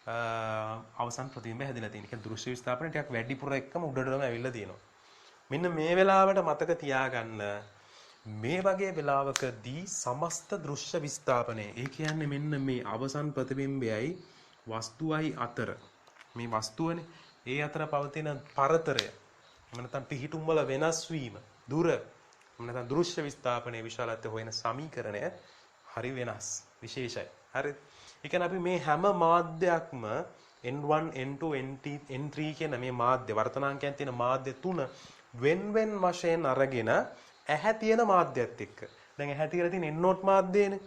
අවසන් ප්‍රතිබිම්බය හැදිලා තියෙන. ඒක දෘශ්‍ය විස්ථාපනය ටිකක් වැඩිපුර එක්කම උඩටම ඇවිල්ලා තියෙනවා. මෙන්න මේ වෙලාවට මතක තියාගන්න මේ වගේ වෙලාවකදී සමස්ත දෘශ්‍ය විස්ථාපනය ඒ කියන්නේ මෙන්න මේ අවසන් ප්‍රතිබිම්බයයි වස්තුවයි අතර මේ වස්තුවනේ ඒ අතර පවතින පරතරය එහෙම නැත්නම් පිහිටුම් වල වෙනස් වීම දුර එහෙම නැත්නම් දෘශ්‍ය විස්ථාපනයේ විශාලත්වය හොයන සමීකරණය හරි වෙනස් විශේෂයි. හරිද? ඒ කියන්නේ අපි මේ හැම මාධ්‍යයක්ම n1 n2 n3 කියන මේ මාධ්‍ය වර්තනාංකයන් තියෙන මාධ්‍ය තුන වෙන් වශයෙන් අරගෙන ඇහැ තියෙන මාධ්‍යයත් එක්ක. දැන් ඇහැ තියලා තියෙන n0 මාධ්‍යයනේ.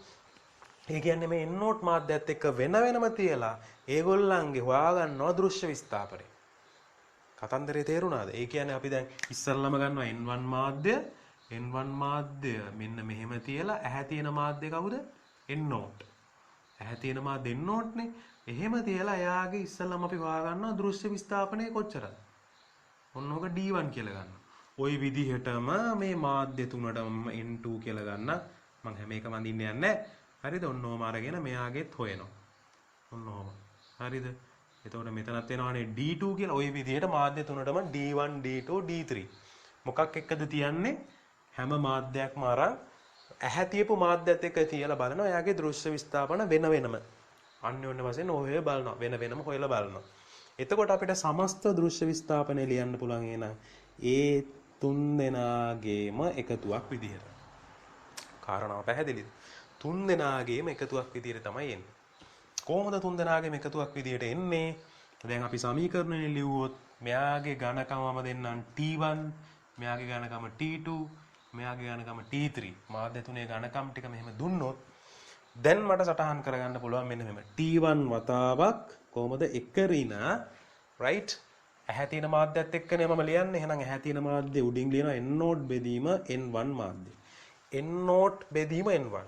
ඒ කියන්නේ මේ n0 මාධ්‍යයත් එක්ක වෙනම තියලා ඒගොල්ලන්ගේ හොයාගන්නවා දෘශ්‍ය විස්ථාපනය. කතන්දරේ තේරුණාද? ඒ කියන්නේ අපි දැන් ඉස්සල්ලාම ගන්නවා n1 මාධ්‍ය මෙන්න මෙහෙම තියලා ඇහැ තියෙන මාධ්‍ය කවුද? n0. ඇහැ තියෙන මාධ්‍ය n0 නේ. එහෙම තියලා එයාගේ ඉස්සල්ලාම අපි හොයාගන්නවා දෘශ්‍ය විස්ථාපනය කොච්චරද? ඔන්න ඕක d1 කියලා ගන්නවා. ওই විදිහටම මේ මාධ්‍ය තුනටම n2 කියලා ගන්න. මම හැම එකම අඳින්න යන්නේ නැහැ. හරිද? ඔන්න ඕම අරගෙන මෙයාගෙත් හොයනවා. ඔන්න ඕම. හරිද? එතකොට මෙතනත් වෙනවානේ d2 කියලා. ওই විදිහට මාධ්‍ය තුනටම d1 d2 d3. මොකක් එක්කද තියන්නේ? හැම මාධ්‍යයක්ම අරන් ඇහැ තියපු මාධ්‍යත් එක්ක තියලා බලනවා. එයාගේ දෘශ්‍ය විස්ථාපන වෙනම. අන්‍යෝන්‍ය වශයෙන් ඔය බලනවා. වෙනම හොයලා බලනවා. එතකොට අපිට සමස්ත දෘශ්‍ය විස්ථාපනය ලියන්න පුළුවන් එහෙනම් ඒ තුන් දෙනාගේම එකතුවක් විදිහට. කාරණාව පැහැදිලිද? තුන් දෙනාගේම එකතුවක් විදිහට තමයි එන්නේ. කොහොමද තුන් දෙනාගේම එකතුවක් විදිහට එන්නේ? දැන් අපි සමීකරණය ලිව්වොත් මෙයාගේ ඝනකමම දෙන්නම් T1, මෙයාගේ ඝනකම T2, මෙයාගේ ඝනකම T3. මාධ්‍ය තුනේ ඝනකම් ටික මෙහෙම දුන්නොත් දැන් මට සටහන් කරගන්න පුළුවන් මෙන්න මෙහෙම. T1 වතාවක් කොහොමද එක ඍණ right ඇහැ තියෙන මාධ්‍යයත් එක්කනේ මම ලියන්නේ. එහෙනම් ඇහැ තියෙන මාධ්‍ය උඩින් ලියනවා n0 බෙදීම n1 මාධ්‍ය. n0 බෙදීම n1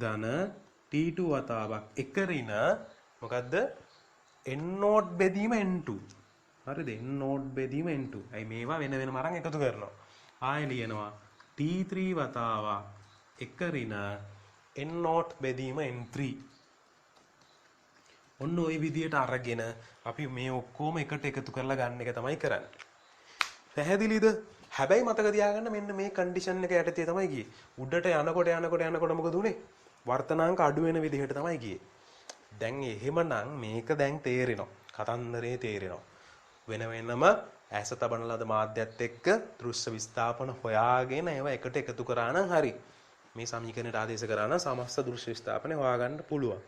ධන T2 වතාවක් එක ඍණ මොකද්ද? n0 බෙදීම n2. හරිද? n0 බෙදීම n2. අයි මේවා වෙනම අරන් එකතු කරනවා. ආයෙ ලියනවා T3 වතාවක් එක ඍණ n0 බෙදීම n3. ඔන්න ওই විදියට අරගෙන අපි මේ ඔක්කොම එකට එකතු කරලා ගන්න එක තමයි කරන්නේ. පැහැදිලිද? හැබැයි මතක තියාගන්න මෙන්න මේ කන්ඩිෂන් එක යටතේ තමයි ගියේ. උඩට යනකොට මොකද උනේ? වර්තනාංක අඩු වෙන විදිහට තමයි ගියේ. දැන් එහෙමනම් මේක දැන් තේරෙනවා. කතන්දරේ තේරෙනවා. වෙනම ඇස තබන ලද මාධ්‍යයත් එක්ක දෘශ්‍ය විස්ථාපන හොයාගෙන ඒවා එකට එකතු කරා නම් හරි. මේ සමීකරණයට ආදේශ කරා නම් සමස්ත දෘශ්‍ය විස්ථාපනය හොයාගන්න පුළුවන්.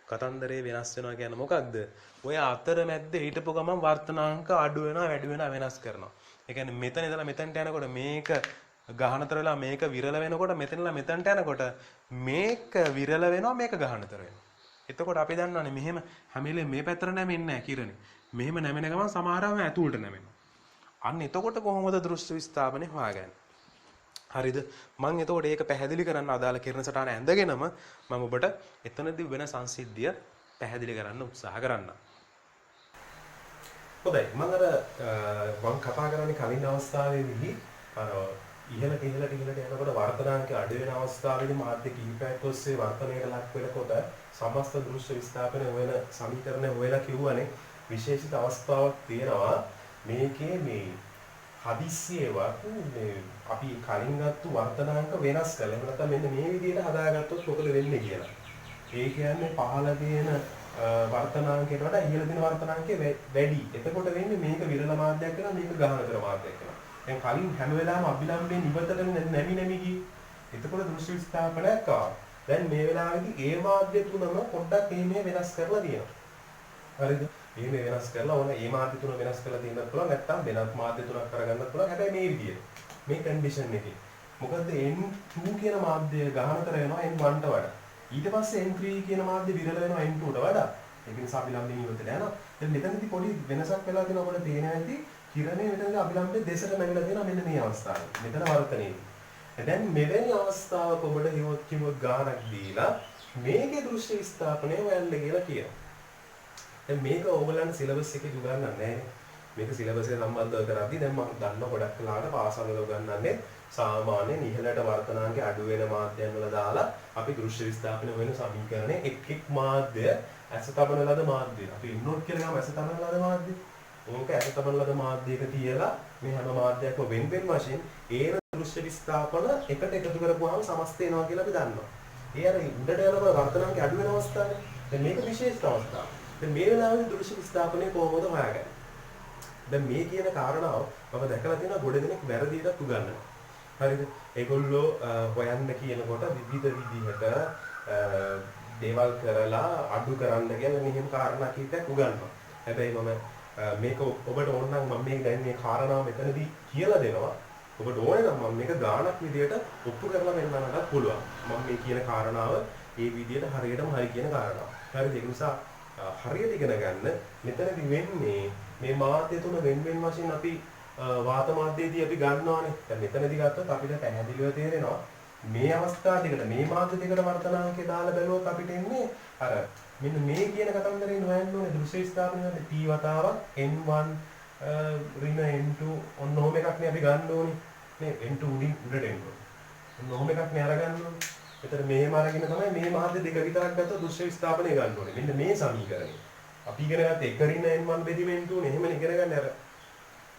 කතන්දරේ වෙනස් වෙනවා කියන්නේ මොකක්ද? ඔය අතරමැද්ද හිටපු ගමන් වර්තනාංක අඩු වෙනවා වැඩි වෙනවා වෙනස් කරනවා. ඒ කියන්නේ මෙතන ඉඳලා මෙතනට යනකොට මේක ගහනතර වෙලා මේක විරල වෙනකොට මෙතනලා මෙතනට යනකොට මේක විරල වෙනවා මේක ගහනතර වෙනවා. එතකොට අපි දන්නවනේ මෙහෙම හැම වෙලේම මේ පැත්තට නැමෙන්නේ නැහැ කිරණේ. මෙහෙම නැමෙන ගමන් සමහරවම ඇතුළට නැමෙනවා. අන්න එතකොට කොහොමද දෘශ්‍ය විස්ථාපනය හොයාගන්නේ? හරිද? මම එතකොට ඒක පැහැදිලි කරන්න අදාළ කිරණ සටහන ඇඳගෙනම මම ඔබට එතනදී වෙන සංසිද්ධිය පැහැදිලි කරන්න උත්සාහ කරන්නම්. හොඳයි. මම කතා කරන්නේ කලින් අවස්ථාවේදී ඉහළට යනකොට වර්තනාංක අඩු වෙන අවස්ථාවේදී මාධ්‍ය කිහිපයක් ඔස්සේ වර්තනයට ලක් වෙනකොට සමස්ත දෘශ්‍ය විස්ථාපනය වෙන සමීකරණය හොයලා කිව්වනේ විශේෂිත අවස්ථාවක් තියෙනවා. මේකේ මේ හදිස්සියේවත් මේ අපි කලින් ගත්ත වර්තනාංක වෙනස් කරලා එහෙම නැත්නම් මෙන්න මේ විදිහට හදාගත්තොත් මොකද වෙන්නේ කියලා. ඒ කියන්නේ පහළ තියෙන වර්තනාංකයට වඩා ඉහළ තියෙන වර්තනාංකය වැඩි. එතකොට වෙන්නේ මේක විරල මාධ්‍යයක් වෙනවා මේක ගහනතර මාධ්‍යයක් වෙනවා. දැන් කලින් හැම වෙලාවෙම අභිලම්බයෙන් ඉවතට නැමි ගියේ. එතකොට දෘශ්‍ය විස්ථාපනයක් ආවා. දැන් මේ වෙලාවේදී ඒ මාධ්‍ය තුනම පොඩ්ඩක් එහෙම වෙනස් කරලා තියෙනවා. හරිද? එහෙම වෙනස් කරලා ඕන ඒ මාධ්‍ය තුන වෙනස් කරලා තියෙන්නත් පුළුවන් නැත්නම් වෙනත් මාධ්‍ය තුනක් කරගන්නත් පුළුවන්. හැබැයි මේ විදියට. මේ කන්ඩිෂන් එකේ. මොකද n2 කියන මාධ්‍ය ගහනතර වෙනවා n1ට වඩා. ඊට පස්සේ n3 කියන මාධ්‍ය විරල වෙනවා n2ට වඩා. ඒක නිසා අභිලම්බයෙන් ඉවතට යනවා. දැන් මෙතනදී පොඩි වෙනසක් වෙලා තියෙනවා අපිට පේනවා ඇති. කිරණේ මෙතනදී අභිලම්බයේ දෙසට නැගිලා තියෙනවා මෙන්න මේ අවස්ථාවේ. මෙතන වර්තනයේදී. දැන් මෙවැනි අවස්ථාවක ඔබට කිව්වොත් ගානක් දීලා මේකේ දෘශ්‍ය විස්ථාපනය හොයන්න කියලා කියනවා. දැන් මේක ඕගොල්ලන්ට සිලබස් එකේ උගන්වන්නේ නැහැ. මේක සිලබස් එක සම්බන්ධව කරද්දී දැන් මම දන්න ගොඩක් වෙලාවට පාසල් වල උගන්වන්නේ සාමාන්‍ය ඉහළට වර්තනාංක අඩු වෙන මාධ්‍යයන් වල දාලා අපි දෘශ්‍ය විස්ථාපන වෙන සමීකරණේ එක් එක් මාධ්‍ය ඇස තබන ලද මාධ්‍ය. අපි ඉන්නොත් කියලා ගම ඇස තබන ලද මාධ්‍ය. ඕක ඇස තබන ලද මාධ්‍යයක තියලා මේ හැම මාධ්‍යයක්ම වෙන වෙන වශයෙන් ඒන දෘශ්‍ය විස්ථාපන එකට එකතු කරපුවාම සමස්තය එනවා කියලා අපි දන්නවා. ඒ අර උඩට යනකොට වර්තනාංක අඩු වෙන අවස්ථාවේ. දැන් මේක විශේෂ අවස්ථාවක්. දැන් මේ වෙලාවේ දෘශ්‍ය විස්ථාපනය කොහොමද හොයාගන්නේ? දැන් මේ කියන කාරණාව මම දැකලා තියෙනවා ගොඩ දෙනෙක් වැරදියට උගන්වනවා. හරිද? ඒගොල්ලෝ හොයන්න කියනකොට විවිධ විදිහට දේවල් කරලා අඩු කරන්න කියලා මෙහෙම කාරණා කීපයක් උගන්වනවා. හැබැයි මම මේක ඔබට ඕන නම් මම මේ දැන් මේ කාරණාව මෙතනදී කියලා දෙනවා. ඔබට ඕනේ නම් මම මේක ගානක් විදියට ඔප්පු කරලා පෙන්නන්නත් පුළුවන්. මම මේ කියන කාරණාව ඒ විදියට හරියටම හරි කියන කාරණාව. හරිද? ඒ නිසා හරියට ඉගෙන ගන්න මෙතනදී වෙන්නේ මේ මාධ්‍ය තුන වෙන වෙන වශයෙන් අපි වාත මාධ්‍යයේදී අපි ගන්නවානේ. දැන් මෙතනදී ගත්තොත් අපිට පැහැදිලිව තේරෙනවා මේ අවස්ථා දෙකට මේ මාධ්‍ය දෙකට වර්තනාංකය දාලා බැලුවොත් අපිට එන්නේ අර මෙන්න මේ කියන කතන්දරෙන් හොයන්න ඕනේ දෘශ්‍ය ස්ථාපනයේ t වතාවක් n1 ඍණ n2 ඔන්න ඔහොම එකක් නේ අපි ගන්න ඕනේ. මේ n2 උඩින් උඩට එන්න ඕනේ. ඔන්න ඔහොම එකක් නේ අරගන්න ඕනේ. එතන මෙහෙම අරගෙන තමයි මේ මාධ්‍ය දෙක විතරක් ගත්තොත් දෘශ්‍ය ස්ථාපනය ගන්න ඕනේ. මෙන්න මේ සමීකරණය. අපි ඉගෙන ගත්ත එක ඍණ n1 බෙදීම n2 නේ. එහෙම ඉගෙන ගන්න අර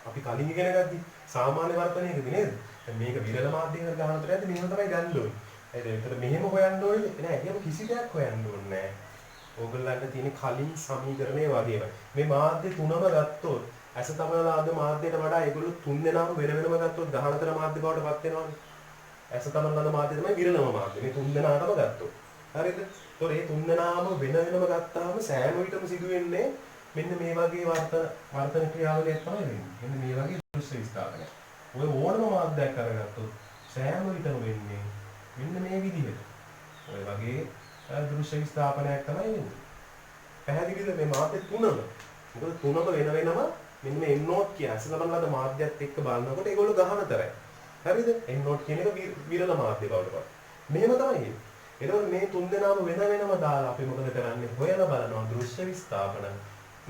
අපි කලින් ඉගෙන ගත්තී සාමාන්‍ය වර්තනයකදී නේද? දැන් මේක විරල මාධ්‍යයකට ගන්නතර ඇද්ද මෙහෙම තමයි ගන්න ඕනේ. හරිද? ඒතර මෙහෙම හොයන්න ඕනේ නෑ. එහෙම කිසි දෙයක් හොයන්න ඕනේ නෑ. ඕගොල්ලන්ට තියෙන කලින් සමීකරණය වගේම මේ මාධ්‍ය තුනම ගත්තොත් ඇස තමලා ආද මාධ්‍යයට වඩා ඒගොල්ලෝ තුන් දෙනාම වෙන වෙනම ගත්තොත් ගහනතර මාධ්‍ය බවට පත් වෙනවානේ. ඇස තමලා ආද මාධ්‍ය තමයි විරලම මාධ්‍ය. මේ තුන් දෙනාටම ගත්තොත්. හරිද? ඒතොර මේ තුන් දෙනාම වෙන වෙනම ගත්තාම සෑම විටම සිදුවෙන්නේ මෙන්න මේ වගේ වර්තන ක්‍රියාවලියක් තමයි වෙන්නේ. මෙන්න මේ වගේ දෘශ්‍ය විස්ථාපනය. ඔය ඕනම මාධ්‍යයක් අරගත්තොත් සෑම විටම වෙන්නේ මෙන්න මේ විදිහට. ඔය වගේ දෘශ්‍ය විස්ථාපනයක් තමයි වෙන්නේ. පැහැදිලිද මේ මාධ්‍ය තුනම? මොකද තුනම වෙන වෙනම මෙන්න මේ n0 කියන අසලමලද මාධ්‍යයත් එක්ක බලනකොට ඒගොල්ලෝ ගහනතරයි. හරිද? n0 කියන එක විරල මාධ්‍ය බවට පත්. මෙහෙම තමයි එන්නේ. එතකොට මේ තුන් දෙනාම වෙන වෙනම දාලා අපි මොකද කරන්නේ? හොයලා බලනවා දෘශ්‍ය විස්ථාපන.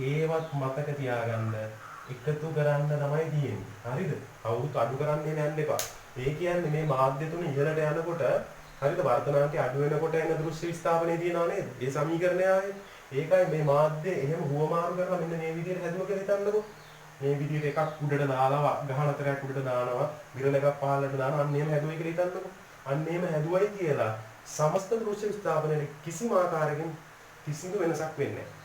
ඒවත් මතක තියාගන්න එකතු කරන්න තමයි තියෙන්නේ. හරිද? කවුරුත් අඩු කරන්නේ නැන්න එපා. ඒ කියන්නේ මේ මාධ්‍ය තුන ඉහළට යනකොට හරිද වර්තනාංකය අඩු වෙනකොට එන දෘශ්‍ය විස්ථාපනයේ තියෙනවා නේද? ඒ සමීකරණය ආවේ. ඒකයි මේ මාධ්‍ය එහෙම හුවමාරු කරලා මෙන්න මේ විදිහට හැදුවා කියලා හිතන්නකෝ. මේ විදිහට එකක් උඩට දාලා ගහනතරයක් උඩට දානවා, විරල එකක් පහළට දානවා. අන්න එහෙම හැදුවයි කියලා හිතන්නකෝ. අන්න එහෙම හැදුවයි කියලා සමස්ත දෘශ්‍ය විස්ථාපනයේ කිසිම ආකාරයකින් කිසිදු වෙනසක් වෙන්නේ නැහැ.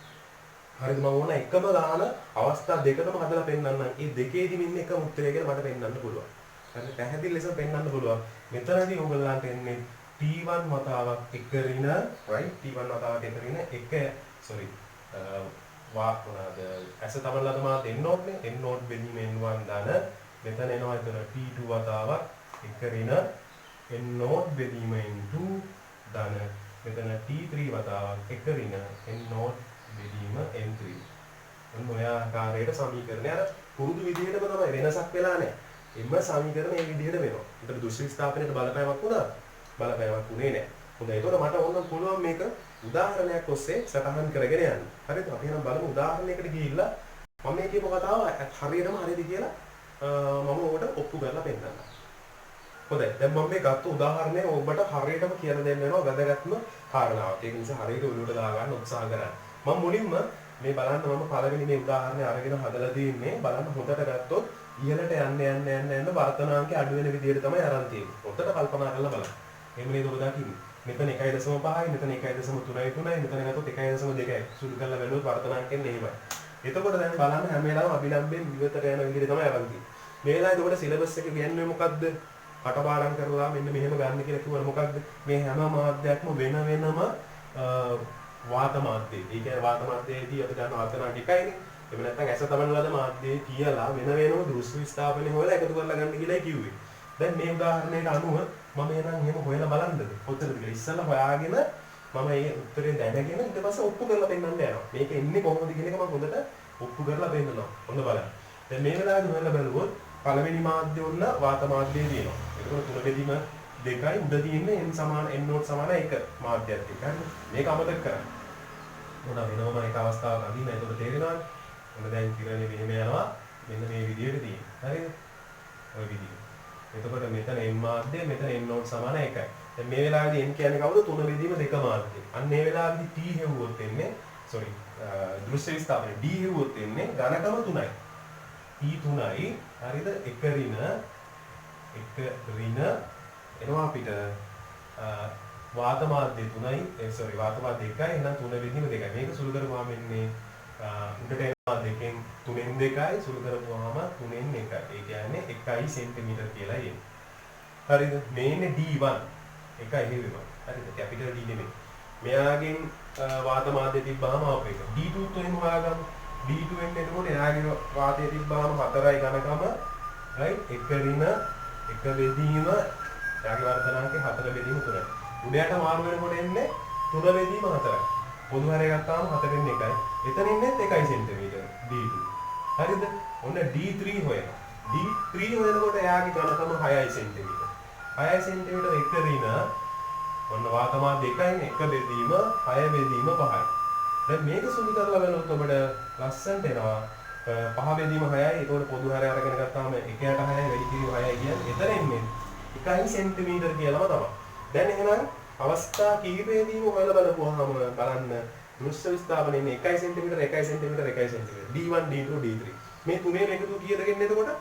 හරිද? මම ඕන එකම ගාන අවස්ථා දෙකකම හදලා පෙන්නන්නම්. ඒ දෙකේදීම ඉන්නේ එකම උත්තරය කියලා මට පෙන්නන්න පුළුවන්. හරිද? පැහැදිලි ලෙස පෙන්නන්න පුළුවන්. මෙතනදී ඕගොල්ලන්ට එන්නේ t1 වතාවක් එක ඍණ right t1 වතාවක් එක ඍණ එක sorry වාක්ුණාද ඇස තමලද මා n0 නේ n0 බෙදීම n1 දාන මෙතන එනවා එතන t2 වතාවක් එක ඍණ n0 බෙදීම n2 දාන මෙතන t3 වතාවක් එක ඍණ n0 බෙදීම n3 ඔන්න ඔය ආකාරයට සමීකරණය අර පුරුදු විදිහටම තමයි වෙනසක් වෙලා නැහැ. එම්ම සමීකරණ මේ විදිහට වෙනවා. ඒතර දෘශ්‍ය විස්ථාපනයේ බලපෑමක් වුණා. බලපෑමක් උනේ නැහැ. හොඳයි. ඒතකොට මට ඕන පුළුවන් මේක උදාහරණයක් ඔස්සේ සටහන් කරගෙන යන්න. හරිද? අපි එහෙනම් බලමු උදාහරණයකට ගිහිල්ලා මම මේ කියපු කතාව හරියටම හරියද කියලා මම ඔබට ඔප්පු කරලා පෙන්නන්නම්. හොඳයි. දැන් මම මේ ගත්ත උදාහරණය ඔබට හරියටම කියලා දෙන්න වෙනවා වැදගත්ම කාරණාවක්. ඒක නිසා හරියට ඔලුවට දාගන්න උත්සාහ කරන්න. මම මුලින්ම මේ බලන්න මම පළවෙනි මේ උදාහරණය අරගෙන හදලා තියෙන්නේ බලන්න හොඳට ගත්තොත් ඉහළට යන්න වර්තනාංකය අඩු වෙන විදිහට තමයි අරන් තියෙන්නේ. හොඳට කල්පනා කරලා බලන්න. එහෙම නේද ඔබ දකින්නේ? මෙතන 1.5යි මෙතන 1.3යි මෙතන ගත්තොත් 1.2යි. සුළු කරලා බැලුවොත් වර්තනාංකයෙන් එහෙමයි. එතකොට දැන් බලන්න හැම වෙලාවෙම අභිලම්බයෙන් විවතට යන විදිහට තමයි අරන් තියෙන්නේ. මේ වෙලාවේදී ඔබට සිලබස් එක කියන්නේ මොකද්ද? කටපාඩම් කරලා මෙන්න මෙහෙම ගන්න කියලා කිව්වම මොකක්ද? මේ හැම මාධ්‍යයක්ම වෙන වෙනම වාත මාධ්‍ය. ඒ කියන්නේ වාත මාධ්‍යයේදී අපි ගන්න වර්තනාංක එකයිනේ. එහෙම නැත්නම් ඇස තමන ලද මාධ්‍යයේ කියලා වෙන වෙනම දෘශ්‍ය විස්ථාපනය හොයලා එකතු කරලා ගන්න කියලායි කිව්වේ. දැන් මේ උදාහරණයට අනුව මම එහෙනම් එහෙම හොයලා බලන්නද? කොතනද කියලා ඉස්සෙල්ලා හොයාගෙන මම මේ උත්තරේ දැනගෙන ඊට පස්සේ ඔප්පු කරලා පෙන්නන්න යනවා. මේක එන්නේ කොහොමද කියන එක මම හොඳට ඔප්පු කරලා පෙන්නනවා. හොඳ බලන්න. දැන් මේ වෙලාවේදී හොයලා බලුවොත් පළවෙනි මාධ්‍ය වල වාත මාධ්‍යය තියෙනවා. ඒකවල තුන බෙදීම 2යි උඩ තියෙන්නේ n සමාන n0 සමාන 1 මාධ්‍යයක් එක්ක. මේක අමතක කරන්න. මොනවා වෙනවම එක අවස්ථාවක අඳින්න. ඒකට තේරෙනවද? මොකද දැන් කිරණේ මෙහෙම යනවා. මෙන්න මේ විදිහට තියෙනවා. හරිද? ඔය විදිහට. එතකොට මෙතන n මාධ්‍ය මෙතන n නෝට් සමාන 1යි. දැන් මේ වෙලාවේදී n කියන්නේ කවුද? 3 බෙදීම 2 මාධ්‍ය. අන්න මේ වෙලාවේදී t හෙව්වොත් එන්නේ දෘශ්‍ය විස්ථාපනය d හෙව්වොත් එන්නේ ඝනකම 3යි. t 3යි. හරිද? 1 ඍණ එනවා අපිට වාත මාධ්‍ය 3යි වාත මාධ්‍ය 1යි එහෙනම් 3 බෙදීම 2යි. මේක සුළු කරපුවාම එන්නේ උඩට එනවා 2න් 3න් 2යි සුළු කරපුවාම 3න් 1යි. ඒ කියන්නේ 1 සෙන්ටිමීටර කියලා එන්නේ. හරිද? මේ ඉන්නේ D1 1යි හේවෙනවා. හරිද? කැපිටල් D නෙමෙයි. මෙයාගෙන් වාත මාධ්‍ය තිබ්බාම ආපු එක. D2 තුලින් හොයාගමු. D2 එන්නේ එතකොට එයාගේ වාතය තිබ්බාම 4යි ඝනකම right 1 ඍණ 1 බෙදීම එයාගේ වර්ධනාංකේ 4 බෙදීම 3යි. උඩයට මාරු වෙනකොට එන්නේ 3 බෙදීම 4යි. පොදු හැරය ගත්තාම 4න් 1යි. එතන ඉන්නේ 1 සෙන්ටිමීටර D2. හරිද? ඔන්න D3 හොයනවා. D3 හොයනකොට එයාගේ ඝනකම 6 සෙන්ටිමීටර. 6 සෙන්ටිමීටර 1 ඍණ ඔන්න වාත මාධ්‍ය 2යිනේ 1 බෙදීම 6 බෙදීම 5යි. දැන් මේක සුළු කරලා බලනකොට ඔබට ලස්සනට එනවා 5 බෙදීම 6යි. ඒකෝට පොදු හැරය අරගෙන ගත්තාම 1යට 6යි වැඩි කිරීම 6යි කියන්නේ එතන එන්නේ 1 සෙන්ටිමීටර කියලාම තමයි. දැන් එහෙනම් අවස්ථා කීපෙදීම හොයලා බලපුවාම බලන්න දෘශ්‍ය විස්ථාපනයේ ඉන්නේ 1 සෙන්ටිමීටර 1 සෙන්ටිමීටර 1 සෙන්ටිමීටර D1 D2 D3 මේ තුනේම එකතු කීයද කියන්නේ එතකොට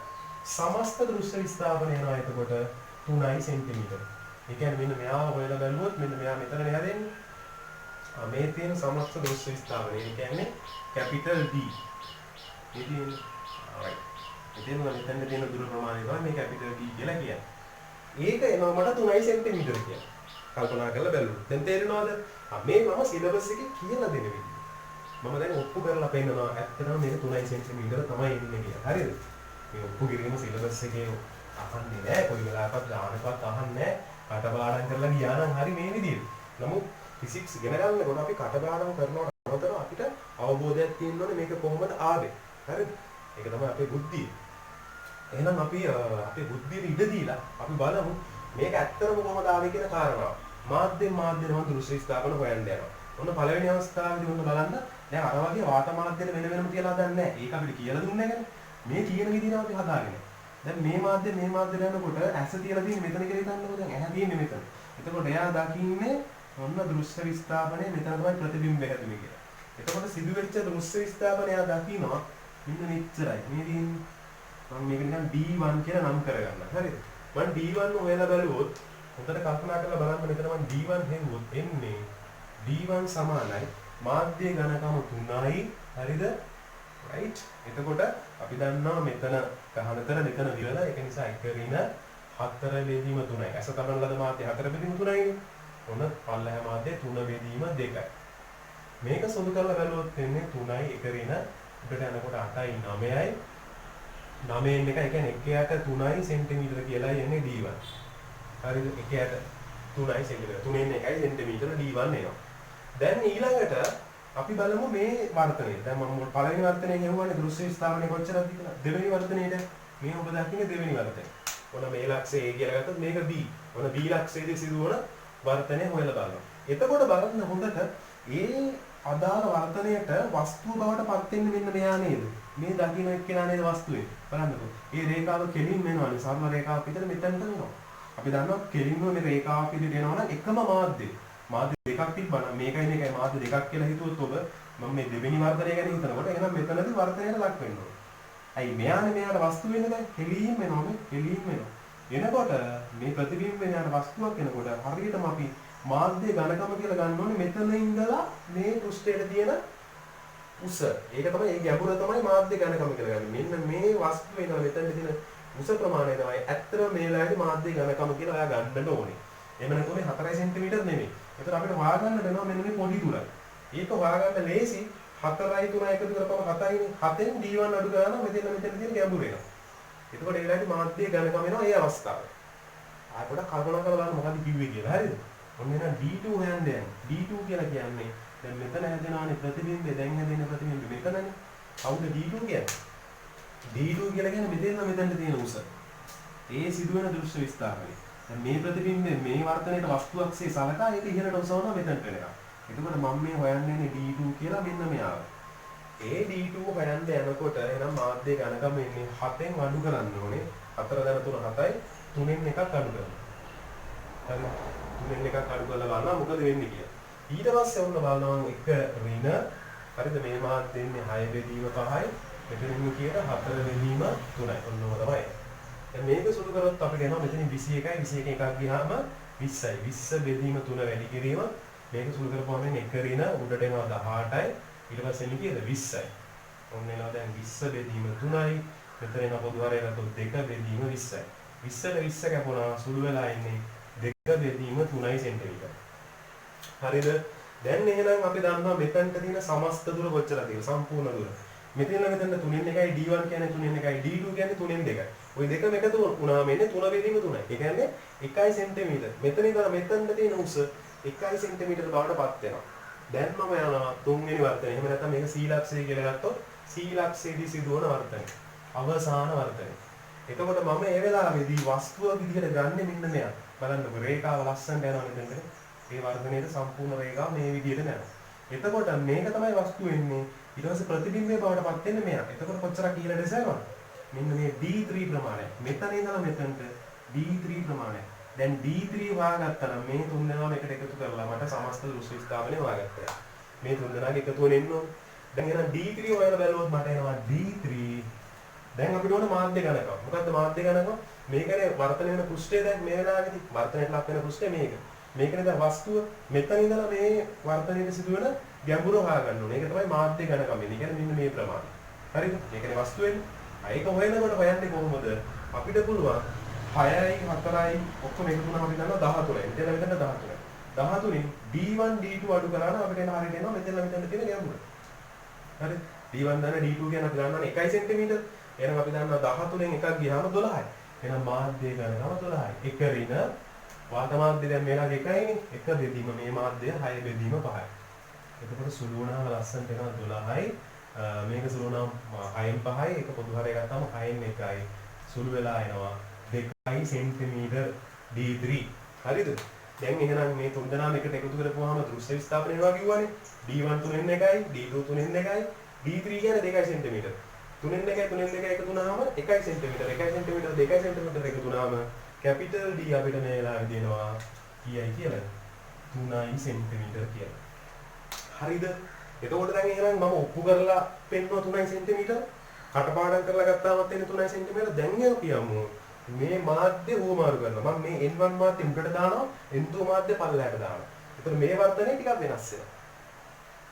සමස්ත දෘශ්‍ය විස්ථාපනය වෙනවා එතකොට 3 සෙන්ටිමීටර. ඒ කියන්නේ මෙන්න මෙයාව හොයලා බලුවොත් මෙන්න මෙයා මෙතනනේ හැදෙන්නේ. මේ තියෙන සමස්ත දෘශ්‍ය විස්ථාපනය ඒ කියන්නේ කැපිටල් D. ඉතින් alright. ඉතින් මෙතන තියෙන දුර ප්‍රමාණය තමයි මේ කැපිටල් D කියලා කියන්නේ. ඒක එනවා මට 3 සෙන්ටිමීටර කියලා. කල්පනා කරලා බැලුවොත්. දැන් තේරෙනවද? මේ මම සිලබස් එකේ කියලා දෙන විදිහ. මම දැන් ඔප්පු කරලා පෙන්නනවා. ඇත්තටම මේක 3 සෙන්ටිමීටර තමයි එන්නේ කියලා. හරිද? මේ ඔප්පු කිරීම සිලබස් එකේ අහන්නේ නැහැ. කොයි වෙලාවකත් ගානකවත් අහන්නේ නැහැ. කටපාඩම් කරලා ගියා නම් හරි මේ විදිහට. නමුත් ෆිසික්ස් ඉගෙන ගන්නකොට අපි කටපාඩම් කරනවට අමතරව අපිට අවබෝධයක් තියෙන්න ඕනේ මේක කොහොමද ආවේ. හරිද? ඒක තමයි අපේ බුද්ධිය. එහෙනම් අපි අපේ බුද්ධියට ඉඩ දීලා අපි බලමු මේක ඇත්තටම කොහොමද ආවේ කියන කාරණාව. මාධ්‍යෙන් නම් දෘශ්‍ය ස්ථාපන හොයන්න යනවා. ඔන්න පළවෙනි අවස්ථාවේදී ඔන්න බලන්න දැන් අර වගේ වාත මාධ්‍යෙට වෙන වෙනම කියලා හදන්නේ නැහැ. ඒක අපිට කියලා දුන්නේ නැහැ. මේ කියන විදිහට අපි හදාගෙන. දැන් මේ මාධ්‍ය යනකොට ඇස තියලා තියෙන්නේ මෙතන කියලා හිතන්නකෝ. දැන් ඇහැ තියෙන්නේ මෙතන. එතකොට එයා දකින්නේ ඔන්න දෘශ්‍ය විස්ථාපනය මෙතන තමයි ප්‍රතිබිම්බය හැදුනේ කියලා. එතකොට සිදුවෙච්ච දෘශ්‍ය විස්ථාපනය එයා දකිනවා මෙන්න මෙච්චරයි. මේ තියෙන්නේ මම මේක නිකන් D1 කියලා නම් කරගන්න. හරිද? මම D1 හොයලා බලුවොත් හොඳට කල්පනා කරලා බලන්න මෙතන මම D1 හෙව්වොත් එන්නේ D1 සමානයි මාධ්‍ය ඝනකම 3යි. හරිද? right. එතකොට අපි දන්නවා මෙතන ගහනතර මෙතන විරල ඒක නිසා 1 ඍණ 4 බෙදීම 3යි. ඇස තබන ලද මාධ්‍ය 4 බෙදීම 3යි. ඔන්න පල්ලෙහා මාධ්‍ය 3 බෙදීම 2යි. මේක සුදු කරලා බලුවොත් එන්නේ 3යි 1 ඍණ උඩට යනකොට 8යි 9යි 9න් 1 ඒ කියන්නේ 1යට 3යි සෙන්ටිමීටර කියලා එන්නේ D1. හරිද? 1යට 3යි සෙන්ටිමීටර. 3න් 1යි සෙන්ටිමීටර D1 එනවා. දැන් ඊළඟට අපි බලමු මේ වර්තනය. දැන් මම පළවෙනි වර්තනය කියවුවානේ දෘශ්‍ය විස්ථාපනය කොච්චරද කියලා. දෙවෙනි වර්තනයේද මේ ඔබ දකින්නේ දෙවෙනි වර්තනය. ඔන්න මේ ලක්ෂය A කියලා ගත්තොත් මේක B. ඔන්න B ලක්ෂයේදී සිදුවන වර්තනය හොයලා බලනවා. එතකොට බලන්න හොඳට ඒ අදාළ වර්තනයට වස්තුව බවට පත් වෙන්නේ මෙන්න මෙයා නේද? මේ දකින්න එක්කෙනා නේද වස්තුවේ. බලන්නකෝ. මේ රේඛාව කෙලින් වෙනවානේ. සරල රේඛාවක් විතර මෙතනට වෙනවා. අපි දන්නවා කෙලින්ම මේ රේඛාවක් විදිහට එනවා නම් එකම මාධ්‍ය. මාධ්‍ය දෙකක් තිබ්බනම් මේකයි මේකයි මාධ්‍ය දෙකක් කියලා හිතුවොත් ඔබ මම මේ දෙවෙනි වර්ධනය ගැන හිතනකොට එහෙනම් මෙතනදී වර්ධනයට ලක් වෙන්න ඕනේ. ඇයි මෙයාට වස්තු වෙන්නේ දැන් හෙලීම් වෙනවා මේ හෙලීම් වෙනවා. එනකොට මේ ප්‍රතිබිම්බේ යන වස්තුවක් එනකොට හරියටම අපි මාධ්‍ය ඝනකම කියලා ගන්න ඕනේ මෙතන ඉඳලා මේ පෘෂ්ඨයට තියෙන උස. ඒක තමයි ඒ ගැඹුර තමයි මාධ්‍ය ඝනකම කියලා ගන්න. මෙන්න මේ වස්තුව එනවා මෙතන තියෙන උස ප්‍රමාණය තමයි ඇත්තටම මේ වෙලාවේදී මාධ්‍ය ඝනකම කියලා ඔයා ගන්න ඕනේ. එහෙම නැත්නම් 4 සෙන්ටිමීටර් නෙමෙයි. ඒතර අපිට හොයාගන්න වෙනවා මෙන්න මේ පොඩි තුරයි. ඒක හොයාගන්න ලේසි 4යි 3යි එකතු කරපුවම 7යිනේ. 7න් D1 අඩු කරනවා මෙතන තියෙන ගැඹුර එනවා. එතකොට ඒ වෙලාවේදී මාධ්‍ය ඝනකම එනවා ඒ අවස්ථාවේ. ආයෙ පොඩක් කල්පනා කරලා බලන්න මොකද්ද කිව්වේ කියලා. හරිද? ඔන්න එහෙනම් D2 හොයන්න යන්නේ. D2 කියලා කියන්නේ දැන් මෙතන හැදෙනවානේ ප්‍රතිබිම්බය. දැන් හැදෙන ප්‍රතිබිම්බය මෙතනනේ. කවුද D2 කියන්නේ? D2 කියලා කියන්නේ මෙතන තියෙන උස. ඒ සිදුවෙන දෘශ්‍ය විස්තාරය. දැන් මේ ප්‍රතිබිම්බේ මේ වර්තනයේට වස්තුවක්සේ සලකා ඒක ඉහළට ඔසවනවා මෙතනට වෙනවා. එතකොට මම මේ හොයන්නේ D2 කියලා මෙන්න මෙයාව. ඒ D2 හොයන්න යනකොට එහෙනම් මාධ්‍ය ඝනකම එන්නේ 7න් අඩු කරන්න ඕනේ. 4 දැන 3 7යි 3න් එකක් අඩු කරනවා. හරි. 3න් එකක් අඩු කරලා බලනවා මොකද වෙන්නේ කියලා. ඊට පස්සේ ඔන්න බලනවා එක ඍණ හරිද මේ මාධ්‍ය එන්නේ 6 බෙදීම 5යි. මෙතනින් කියන 4 බෙදීම 3යි. ඔන්නම තමයි. දැන් මේක සුළු කරොත් අපිට එනවා මෙතනින් 21යි 21 එකක් ගියාම 20යි. 20 බෙදීම 3 වැඩි කිරීම මේක සුළු කරපුවම එන්නේ එක ඍණ උඩට එනවා 18යි. ඊට පස්සේ එන්නේ කීයද 20යි. ඔන්න එනවා දැන් 20 බෙදීම 3යි. මෙතන එන පොදු හරය ගත්තොත් 2 බෙදීම 20යි. 20ට 20 කැපුණා සුළු වෙලා ඉන්නේ 2 බෙදීම 3යි සෙන්ටිමීටර. හරිද? දැන් එහෙනම් අපි දන්නවා මෙතනට තියෙන සමස්ත දුර කොච්චරද කියලා සම්පූර්ණ දුර. මෙතන 3න් එකයි D1 කියන්නේ 3න් එකයි D2 කියන්නේ 3න් දෙකයි. ওই දෙකම එකතු වුණාම එන්නේ 3 බෙදීම 3යි. ඒ කියන්නේ 1 සෙන්ටිමීටර. මෙතන ඉඳලා මෙතනට තියෙන උස 1 සෙන්ටිමීටර බවට පත් වෙනවා. දැන් මම යනවා තුන්වෙනි වර්තනය. එහෙම නැත්නම් මේක සීලක්ෂය කියලා ගත්තොත් සීලක්ෂයේදී සිදුවන වර්තනය. අවසාන වර්තනය. එතකොට මම මේ වෙලාවේදී වස්තුව විදිහට ගන්නෙ මෙන්න මෙයා. බලන්නකො රේඛාව ලස්සනට යනවා මෙතනට. මේ වර්ධනයේ සම්පූර්ණ රේඛාව මේ විදිහට යනවා. එතකොට මේක තමයි වස්තුව වෙන්නේ. ඊට පස්සේ ප්‍රතිබිම්බයේ බවට පත් වෙන්නේ මෙයා. එතකොට කොච්චරක් කියලා දෙසයනවා? මෙන්න මේ D3 ප්‍රමාණය. මෙතන ඉඳලා මෙතනට D3 ප්‍රමාණය. දැන් D3 හොයාගත්තා නම් මේ තුන් දෙනාම එකට එකතු කරලා මට සමස්ත දෘශ්‍ය විස්ථාපනය හොයාගත්තා. මේ තුන් දෙනාගේ එකතුවෙන් එන්න ඕනේ. දැන් එහෙනම් D3 හොයලා බැලුවොත් මට එනවා D3. දැන් අපිට ඕන මාධ්‍ය ගණකම. මොකද්ද මාධ්‍ය ගණකම? මේකනේ වර්තන වෙන පෘෂ්ඨය දැන් මේ වෙලාවේදී වර්තනයට ලක් වෙන පෘෂ්ඨය මේක. මේකනේ දැන් වස්තුව මෙතන ඉඳලා මේ වර්තනයේ සිදුවෙන ගැඹුර හොයාගන්න ඕනේ. ඒක තමයි මාධ්‍ය ගණකම. ඒ කියන්නේ මෙන්න මේ ප්‍රමාණය. හරිද? මේකනේ වස්තුව වෙන්නේ. ඒක හොයනකොට හොයන්නේ කොහොමද? අපිට පුළුවන් 6යි 4යි ඔක්කොම එකතු වුණාම අපි දන්නවා 13යි. මෙතන මෙතන 13යි. 13න් D1 D2 අඩු කරාම අපිට එන හරියට එනවා මෙතන මෙතන තියෙන ගැඹුර. හරිද? D1 දන්න D2 කියන අපි දන්නවනේ 1 සෙන්ටිමීටර්. එහෙනම් අපි දන්නවා 13න් එකක් ගියාම 12යි. එහෙනම් මාධ්‍ය ගණනම 12යි. එක ඍණ වාත මාධ්‍ය දැන් මේලා එකයිනේ. එක බෙදීම මේ මාධ්‍ය 6 බෙදීම 5යි. එතකොට සුළු වුණාම ලස්සනට එනවා 12යි. මේක සුළු වුණාම 6න් 5යි. ඒක පොදු හරය ගත්තාම 6න් 1යි. සුළු වෙලා එනවා 2 සෙන්ටිමීටර D3. හරිද? දැන් එහෙනම් මේ තුන් දෙනාම එකට එකතු කරපුවාම දෘශ්‍ය විස්ථාපනය වෙනවා කිව්වනේ. D1 3න් 1යි, D2 3න් 1යි, D3 කියන්නේ 2 සෙන්ටිමීටර. 3න් 1යි 3න් 2යි එකතු වුණාම 1 සෙන්ටිමීටර, 1 සෙන්ටිමීටර 2 සෙන්ටිමීටර එකතු වුණාම කැපිටල් D අපිට මේ වෙලාවේ දෙනවා කීයයි කියලා? 3යි සෙන්ටිමීටර කියලා. හරිද? එතකොට දැන් එහෙනම් මම ඔප්පු කරලා පෙන්නුවා 3යි සෙන්ටිමීටර. කටපාඩම් කරලා ගත්තාමත් එන්නේ 3යි සෙන්ටිමීටර. දැන් කියමු මේ මාධ්‍ය හුවමාරු කරනවා. මම මේ N1 මාධ්‍ය උඩට දානවා, N2 මාධ්‍ය පල්ලයට දානවා. ඒතර මේ වර්ධනය ටිකක් වෙනස් වෙනවා.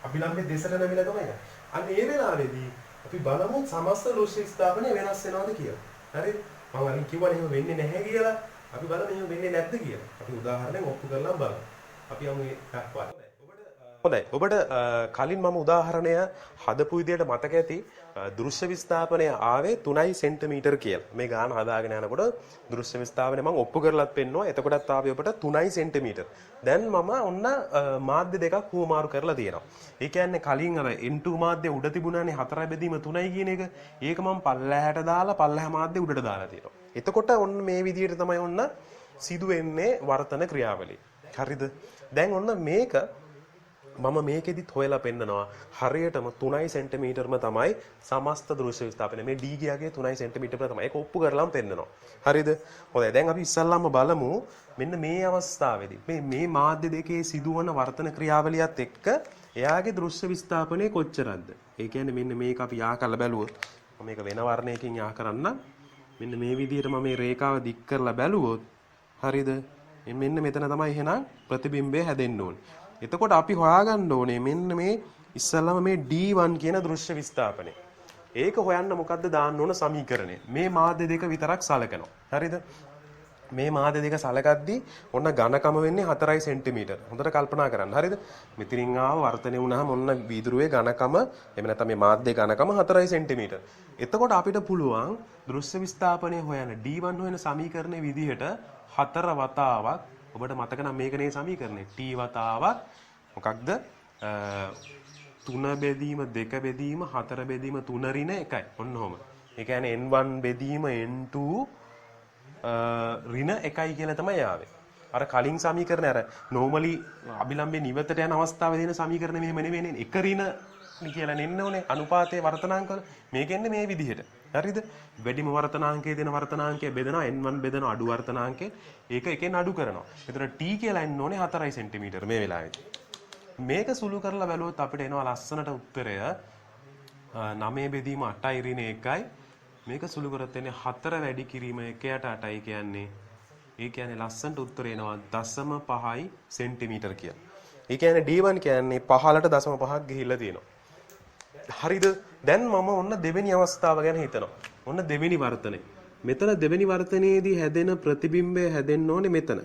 අපි ළඟේ දෙසට නැමිලා තමයි. අන්න ඒ වෙලාවේදී අපි බලමු සමස්ත දෘශ්‍ය ස්ථාපනය වෙනස් වෙනවද කියලා. හරිද? මම අරින් කිව්වනේ එහෙම වෙන්නේ නැහැ කියලා. අපි බලමු එහෙම වෙන්නේ නැද්ද කියලා. අපි උදාහරණයක් ඔප්පු කරලා බලමු. අපි යමු එකක් වාර. හොඳයි. ඔබට කලින් මම උදාහරණය හදපු විදියට මතක ඇති දෘශ්‍ය විස්ථාපනය ආවේ 3යි සෙන්ටිමීටර කියලා. මේ ගාන හදාගෙන යනකොට දෘශ්‍ය විස්ථාපනය මම ඔප්පු කරලත් පෙන්නුවා. එතකොටත් ආවේ ඔබට 3යි සෙන්ටිමීටර. දැන් මම ඔන්න මාධ්‍ය දෙකක් හුවමාරු කරලා තියෙනවා. ඒ කියන්නේ කලින් අර N2 මාධ්‍ය උඩ තිබුණානේ 4 බෙදීම 3යි කියන එක. ඒක මම පල්ලහැට දාලා පල්ලහැ මාධ්‍ය උඩට දාලා තියෙනවා. එතකොට ඔන්න මේ විදියට තමයි ඔන්න සිදු වෙන්නේ වර්තන ක්‍රියාවලිය. හරිද? දැන් ඔන්න මේක මම මේකෙදිත් හොයලා පෙන්නනවා හරියටම 3යි සෙන්ටිමීටර්ම තමයි සමස්ත දෘශ්‍ය විස්ථාපනය. මේ D ගියාගේ 3යි සෙන්ටිමීටර්ම තමයි. ඒක ඔප්පු කරලාම පෙන්නනවා. හරිද? හොඳයි. දැන් අපි ඉස්සල්ලාම බලමු මෙන්න මේ අවස්ථාවේදී මේ මාධ්‍ය දෙකේ සිදුවන වර්තන ක්‍රියාවලියත් එක්ක එයාගේ දෘශ්‍ය විස්ථාපනය කොච්චරද? ඒ කියන්නේ මෙන්න මේක අපි යා කරලා බැලුවොත් මම මේක වෙන වර්ණයකින් යා කරන්න. මෙන්න මේ විදිහට මම මේ රේඛාව දික් කරලා බැලුවොත් හරිද? මෙන්න මෙතන තමයි එහෙනම් ප්‍රතිබිම්බය හැදෙන්න ඕනේ. එතකොට අපි හොයාගන්න ඕනේ මෙන්න මේ ඉස්සල්ලාම මේ D1 කියන දෘශ්‍ය විස්ථාපනය. ඒක හොයන්න මොකද්ද දාන්න ඕන සමීකරණය. මේ මාධ්‍ය දෙක විතරක් සලකනවා. හරිද? මේ මාධ්‍ය දෙක සලකද්දී ඔන්න ඝනකම වෙන්නේ 4යි සෙන්ටිමීටර. හොඳට කල්පනා කරන්න. හරිද? මෙතනින් ආව වර්ධනය වුණාම ඔන්න වීදුරුවේ ඝනකම එහෙම නැත්නම් මේ මාධ්‍ය ඝනකම 4යි සෙන්ටිමීටර. එතකොට අපිට පුළුවන් දෘශ්‍ය විස්ථාපනය හොයන්න D1 හොයන සමීකරණයේ විදිහට 4 වතාවක් ඔබට මතක නම් මේකනේ සමීකරණය. T වතාවක් මොකක්ද? 3 බෙදීම 2 බෙදීම 4 බෙදීම 3 ඍණ 1යි. ඔන්න ඔහොම. ඒ කියන්නේ N1 බෙදීම N2 ඍණ 1යි කියලා තමයි ආවේ. අර කලින් සමීකරණය අර normally අභිලම්බේ නිවතට යන අවස්ථාවේ දෙන සමීකරණ මෙහෙම නෙවෙයිනේ. එක ඍණ කියලා එන්න ඕනේ අනුපාතයේ වර්තනාංකවල. මේක එන්නේ මේ විදිහට. හරිද? වැඩිම වර්තනාංකයේ දෙන වර්තනාංකය බෙදනවා n1 බෙදනවා අඩු වර්තනාංකේ. ඒක එකෙන් අඩු කරනවා. එතන t කියලා එන්න ඕනේ 4 සෙන්ටිමීටර මේ වෙලාවේදී. මේක සුළු කරලා බැලුවොත් අපිට එනවා ලස්සනට උත්තරය 9 බෙදීම 8යි ඍණ 1යි. මේක සුළු කරත් එන්නේ 4 වැඩි කිරීම 1යට 8යි කියන්නේ. ඒ කියන්නේ ලස්සනට උත්තරේ එනවා 0.5 සෙන්ටිමීටර කියලා. ඒ කියන්නේ D1 කියන්නේ 15ට 0.5ක් ගිහිල්ලා තියෙනවා. හරිද? දැන් මම ඔන්න දෙවෙනි අවස්ථාව ගැන හිතනවා. ඔන්න දෙවෙනි වර්තනය. මෙතන දෙවෙනි වර්තනයේදී හැදෙන ප්‍රතිබිම්බය හැදෙන්න ඕනේ මෙතන.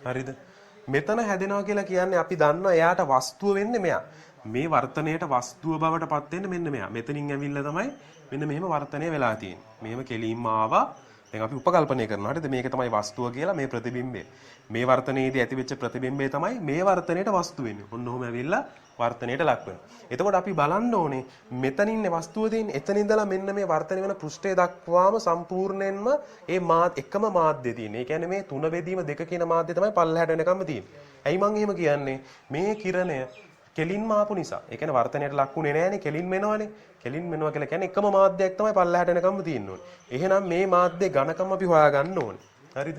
හරිද? මෙතන හැදෙනවා කියලා කියන්නේ අපි දන්නවා එයාට වස්තුව වෙන්නේ මෙයා. මේ වර්තනයට වස්තුව බවට පත් වෙන්නේ මෙන්න මෙයා. මෙතනින් ඇවිල්ලා තමයි මෙන්න මෙහෙම වර්තනය වෙලා තියෙන්නේ. මෙහෙම කෙලින්ම ආවා. දැන් අපි උපකල්පනය කරනවා. හරිද? මේක තමයි වස්තුව කියලා මේ ප්‍රතිබිම්බය. මේ වර්තනයේදී ඇතිවෙච්ච ප්‍රතිබිම්බය තමයි මේ වර්තනයට වස්තු වෙන්නේ. ඔන්න ඔහොම ඇවිල්ලා වර්තනයට ලක් වෙනවා. එතකොට අපි බලන්න ඕනේ මෙතනින් වස්තුව තියෙන්නේ. එතන ඉඳලා මෙන්න මේ වර්තනය වෙන පෘෂ්ඨය දක්වාම සම්පූර්ණයෙන්ම ඒ එකම මාධ්‍ය තියෙන්නේ. ඒ කියන්නේ මේ 3 බෙදීම 2 කියන මාධ්‍ය තමයි පල්ලෙහාට වෙනකම්ම තියෙන්නේ. ඇයි මං එහෙම කියන්නේ? මේ කිරණය කෙලින්ම ආපු නිසා. ඒ කියන්නේ වර්තනයට ලක්ුනේ නෑනේ කෙලින්ම එනවනේ. කෙලින්ම එනවා කියලා කියන්නේ එකම මාධ්‍යයක් තමයි පල්ලෙහාට එනකම්ම තියෙන්න ඕනේ. එහෙනම් මේ මාධ්‍ය ඝනකම අපි හොයාගන්න ඕනේ. හරිද?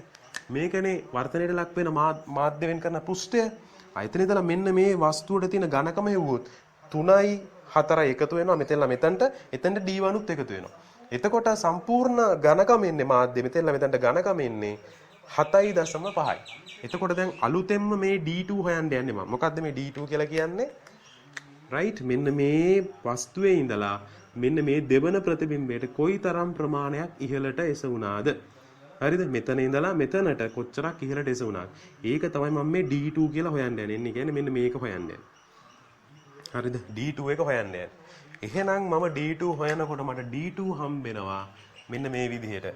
මේකනේ වර්තනයට ලක් වෙන මාධ්‍ය වෙන් කරන පෘෂ්ඨය. එතන ඉඳලා මෙන්න මේ වස්තුවට තියෙන ඝනකම හෙව්වොත් 3යි 4යි එකතු වෙනවා මෙතනලා මෙතනට එතනට D1 උත් එකතු වෙනවා. එතකොට සම්පූර්ණ ඝනකම එන්නේ මාධ්‍ය මෙතනලා මෙතනට ඝනකම එන්නේ 7.5යි. එතකොට දැන් අලුතෙන්ම මේ D2 හොයන්න යන්නේ මම. මොකද්ද මේ D2 කියලා කියන්නේ? රයිට් මෙන්න මේ වස්තුවේ ඉඳලා මෙන්න මේ දෙවන ප්‍රතිබිම්බයට කොයිතරම් ප්‍රමාණයක් ඉහළට එසවුනාද? හරිද? මෙතන ඉඳලා මෙතනට කොච්චරක් ඉහළට එසවුනාද? ඒක තමයි මම මේ D2 කියලා හොයන්න යන්නේ. ඒ කියන්නේ මෙන්න මේක හොයන්න යන්නේ. හරිද? D2 එක හොයන්න යන්නේ. එහෙනම් මම D2 හොයනකොට මට D2 හම්බෙනවා මෙන්න මේ විදිහට.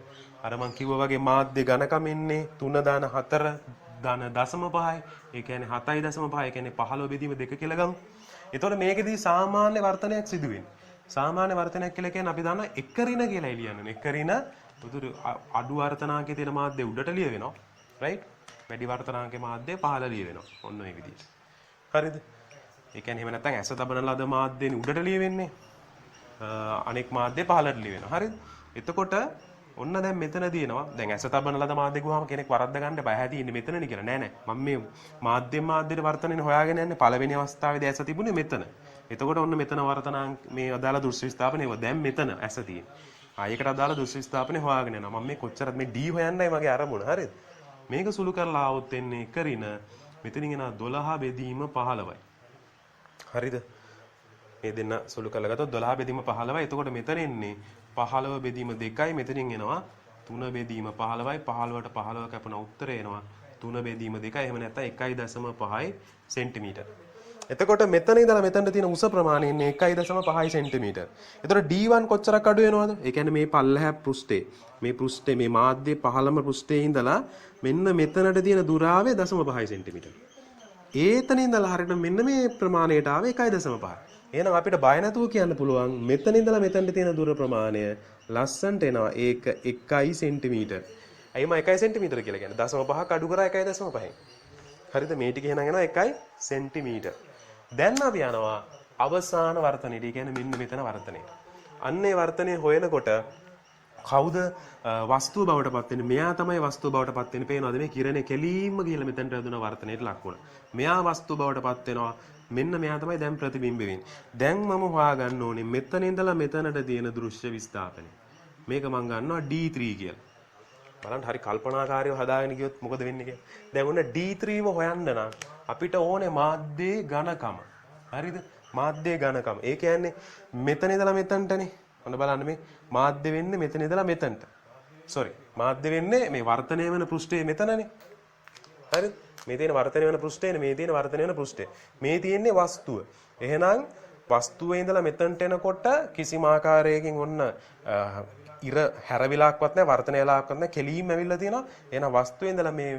අර මං කිව්වා වගේ මාධ්‍ය ඝනකම ඉන්නේ 3/4/0.5යි. ඒ කියන්නේ 7.5. ඒ කියන්නේ 15 බෙදීම 2 කියලා ගමු. එතකොට මේකෙදී සාමාන්‍ය වර්තනයක් සිදු වෙන්නේ. සාමාන්‍ය වර්තනයක් කියලා කියන්නේ අපි දන්නවා එක ඍණ කියලා එළියන්නේ. එක ඍණ උතුරු අඩු වර්තනාංකයේ තියෙන මාධ්‍ය උඩට ලිය වෙනවා. රයිට්? වැඩි වර්තනාංකයේ මාධ්‍ය පහළ ලිය වෙනවා. ඔන්න ඔය විදිහට. හරිද? ඒ කියන්නේ එහෙම නැත්නම් ඇස තබන ලද මාධ්‍යෙන් උඩට ලිය වෙන්නේ. අනෙක් මාධ්‍ය පහළට ලිය වෙනවා. හරිද? එතකොට ඔන්න දැන් මෙතන දිනනවා. දැන් ඇස තබන ලද මාධ්‍ය ගුවාම කෙනෙක් වරද්ද ගන්න බෑ. හැටි ඉන්නේ මෙතනනේ කියලා. නෑ නෑ. මම මේ මාධ්‍යෙට වර්තනනේ හොයාගෙන යන්නේ පළවෙනි අවස්ථාවේදී ඇස තිබුණේ මෙතන. එතකොට ඔන්න මෙතන වර්තනාංක මේ අදාළ දෘශ්‍ය විස්ථාපනය දැන් මෙතන ඇස තියෙන්නේ. ආයකට අදාළ දෘශ්‍ය විස්ථාපනය හොයාගෙන යනවා. මම මේ කොච්චරද මේ D හොයන්නයි මගේ අරමුණ. හරිද? මේක සුළු කරලා આવොත් එන්නේ එක ඍණ මෙතනින් එන 12 බෙදීම 15යි. හරිද? මේ දෙන්න සුළු කරලා ගත්තොත් 12 බෙදීම 15යි. එතකොට මෙතන එන්නේ 15 බෙදීම 2යි. මෙතනින් එනවා 3 බෙදීම 15යි. 15ට 15 කැපුණ උත්තරය එනවා 3 බෙදීම 2යි. එහෙම නැත්නම් 1.5 සෙන්ටිමීටර. එතකොට මෙතන ඉඳලා මෙතනට තියෙන උස ප්‍රමාණය ඉන්නේ 1.5 සෙන්ටිමීටර. එතකොට D1 කොච්චරක් අඩු වෙනවද? ඒ කියන්නේ මේ පල්ලෙහා පෘෂ්ඨේ මේ මාධ්‍ය පහළම පෘෂ්ඨයේ ඉඳලා මෙන්න මෙතනට තියෙන දුරාවේ 0.5 සෙන්ටිමීටර. ඒතන ඉඳලා හරියට මෙන්න මේ ප්‍රමාණයට ආවේ 1.5. එහෙනම් අපිට බය නැතුව කියන්න පුළුවන් මෙතන ඉඳලා මෙතනට තියෙන දුර ප්‍රමාණය ලස්සන්ට එනවා ඒක 1 සෙන්ටිමීටර. ඇයි මම 1 සෙන්ටිමීටර කියලා කියන්නේ? 0.5ක් අඩු කරා 1.5යි. හරිද? මේ ටික එහෙනම් එනවා 1 සෙන්ටිමීටර. දැන් අපි යනවා අවසාන වර්තනයට. ඒ කියන්නේ මෙන්න මෙතන වර්තනයට. අන්නේ වර්තනය හොයනකොට කවුද වස්තුව බවට පත් වෙන්නේ? මෙයා තමයි වස්තුව බවට පත් වෙන්නේ. පේනවද මේ කිරණේ කෙලීම්ම ගිහලා මෙතනට ඇදුන වර්තනයට ලක් වුණා. මෙයා වස්තුව බවට පත් වෙනවා. මෙන්න මෙයා තමයි දැන් ප්‍රතිබිම්බ වෙන්නේ. දැන් මම හොයාගන්න ඕනේ මෙතන ඉඳලා මෙතනට තියෙන දෘශ්‍ය විස්ථාපනය. මේක මම ගන්නවා D3 කියලා. බලන්න හරි කල්පනාකාරීව හදාගෙන ගියොත් මොකද වෙන්නේ කියලා. දැන් ඔන්න D3ව හොයන්න නම් අපිට ඕනේ මාධ්‍යයේ ඝනකම. හරිද? මාධ්‍යයේ ඝනකම. ඒ කියන්නේ මෙතන ඉඳලා මෙතනටනේ. ඔන්න බලන්න මේ මාධ්‍ය වෙන්නේ මෙතන ඉඳලා මෙතනට. මාධ්‍ය වෙන්නේ මේ වර්තනය වෙන පෘෂ්ඨයේ මෙතනනේ. හරිද? මේ තියෙන වර්තනය වෙන පෘෂ්ඨයනේ මේ තියෙන වර්තනය වෙන පෘෂ්ඨය. මේ තියෙන්නේ වස්තුව. එහෙනම් වස්තුවේ ඉඳලා මෙතනට එනකොට කිසිම ආකාරයකින් ඔන්න ඉර හැරවිලාක්වත් නැහැ වර්තනය වෙලාක්වත් නැහැ කෙලීම් ඇවිල්ලා තියෙනවා. එහෙනම් වස්තුවේ ඉඳලා මේ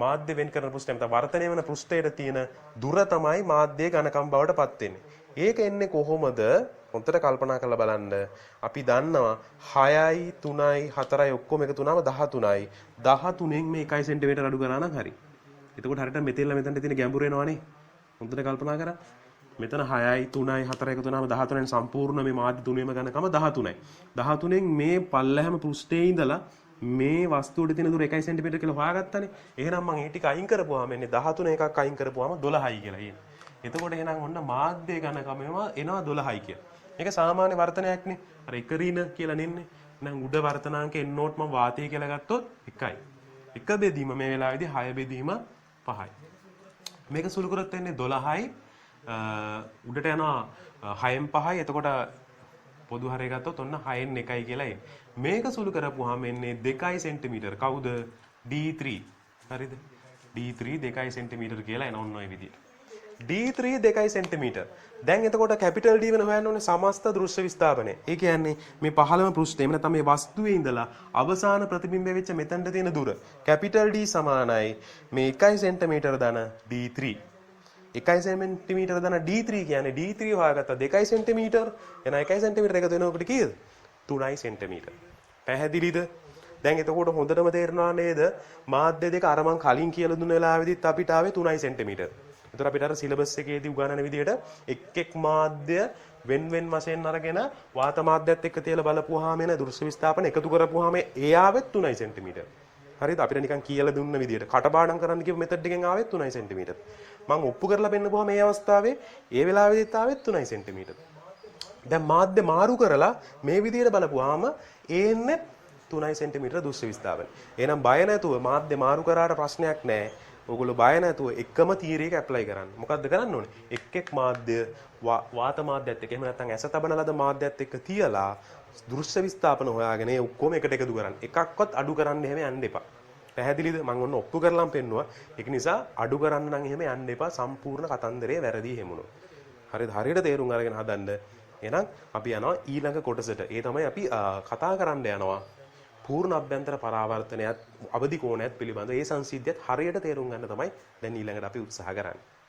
මාධ්‍ය වෙන් කරන පෘෂ්ඨය නැත්නම් වර්තනය වෙන පෘෂ්ඨයට තියෙන දුර තමයි මාධ්‍යයේ ඝනකම් බවට පත් වෙන්නේ. ඒක එන්නේ කොහොමද? හොඳට කල්පනා කරලා බලන්න. අපි දන්නවා 6යි 3යි 4යි ඔක්කොම එකතු වුණාම 13යි. 13න් මේ 1 සෙන්ටිමීටර අඩු කරා නම් හරි. එතකොට හරියට මෙතෙන්ලා මෙතනට තියෙන ගැඹුර එනවනේ. හොඳට කල්පනා කරා. මෙතන 6යි 3යි 4යි එකතු වුණාම 13න් සම්පූර්ණ මේ මාධ්‍ය තුනේම ගණකම 13යි. 13න් මේ පල්ලැහැම පෘෂ්ඨයේ ඉඳලා මේ වස්තුවට තියෙන දුර 1 සෙන්ටිමීටර කියලා හොයාගත්තානේ. එහෙනම් මම ඒ ටික අයින් කරපුවාම එන්නේ 13 එකක් අයින් කරපුවාම 12යි කියලා එන්නේ. එතකොට එහෙනම් ඔන්න මාධ්‍ය ගණකමම එනවා 12යි කියලා. මේක සාමාන්‍ය වර්තනයක්නේ. අර එක ඍණ කියලා නෙන්නේ. එහෙනම් උඩ වර්තනාංක n නෝට් මම වාතය කියලා ගත්තොත් 1යි. 1 බෙදීම මේ වෙලාවේදී 6 බෙදීම 5යි. මේක සුළු කරොත් එන්නේ 12යි. උඩට යනවා 6න් 5යි. එතකොට පොදු හරය ගත්තොත් ඔන්න 6න් 1යි කියලා එන්නේ. මේක සුළු කරපුවාම එන්නේ 2 සෙන්ටිමීටර. කවුද? D3. හරිද? D3 2 සෙන්ටිමීටර කියලා එන ඔන්න ඔය විදියට. D3 2 සෙන්ටිමීටර. දැන් එතකොට කැපිටල් D වෙන හොයන්න ඕනේ සමස්ත දෘශ්‍ය විස්ථාපනය. ඒ කියන්නේ මේ පහළම පෘෂ්ඨය එහෙම නැත්නම් මේ වස්තුවේ ඉඳලා අවසාන ප්‍රතිබිම්බය වෙච්ච මෙතනට තියෙන දුර. කැපිටල් D සමානයි මේ 1 සෙන්ටිමීටර ධන D3. 1 සෙන්ටිමීටර ධන D3 කියන්නේ D3 හොයාගත්තා 2 සෙන්ටිමීටර. එන 1 සෙන්ටිමීටර එකතු වෙනකොට කීයද? 3 සෙන්ටිමීටර. පැහැදිලිද? දැන් එතකොට හොඳටම තේරෙනවා නේද? මාධ්‍ය දෙක අර මං කලින් කියලා දුන්න වෙලාවෙදිත් අපිට ආවේ 3 සෙන්ටිමීටර. ඒතර අපිට අර සිලබස් එකේදී උගන්වන විදිහට එක් මාධ්‍ය වෙන් වශයෙන් අරගෙන වාත මාධ්‍යයත් එක්ක තියලා බලපුවාම එන දෘශ්‍ය විස්ථාපන එකතු කරපුවාම ඒ ආවෙත් 3 සෙන්ටිමීටර. හරිද? අපිට නිකන් කියලා දුන්න විදිහට කටපාඩම් කරන්න කියපු මෙතඩ් එකෙන් ආවෙත් 3 සෙන්ටිමීටර. මම ඔප්පු කරලා පෙන්නපුවා මේ අවස්ථාවේ ඒ වෙලාවෙදිත් ආවෙත් 3 සෙන්ටිමීටර. දැන් මාධ්‍ය මාරු කරලා මේ විදිහට බලපුවාම ඒන්නේ 3 සෙන්ටිමීටර දෘශ්‍ය විස්ථාපන. එහෙනම් බය නැතුව මාධ්‍ය මාරු කරාට ප්‍රශ්නයක් නැහැ. ඔයගොල්ලෝ බය නැතුව එකම තීරයක ඇප්ලයි කරන්න. මොකද්ද කරන්න ඕනේ? එක් මාධ්‍ය වාත මාධ්‍යයත් එක්ක එහෙම නැත්නම් ඇස තබන ලද මාධ්‍යයත් එක්ක තියලා දෘශ්‍ය විස්ථාපන හොයාගෙන ඒ ඔක්කොම එකට එකතු කරන්න. එකක්වත් අඩු කරන්න එහෙම යන්න එපා. පැහැදිලිද? මම ඔන්න ඔප්පු කරලාම පෙන්නුවා. ඒක නිසා අඩු කරන්න නම් එහෙම යන්න එපා. සම්පූර්ණ කතන්දරේ වැරදි හැමුණොත්. හරිද? හරියට තේරුම් අරගෙන හදන්න. එහෙනම් අපි යනවා ඊළඟ කොටසට. ඒ තමයි අපි කතා කරන්න යනවා. පූර්ණ අභ්‍යන්තර පරාවර්තනයත් අවදි කෝණයත් පිළිබඳ ඒ සංසිද්ධියත් හරියට තේරුම් ගන්න තමයි දැන් ඊළඟට අපි උත්සාහ කරන්නේ.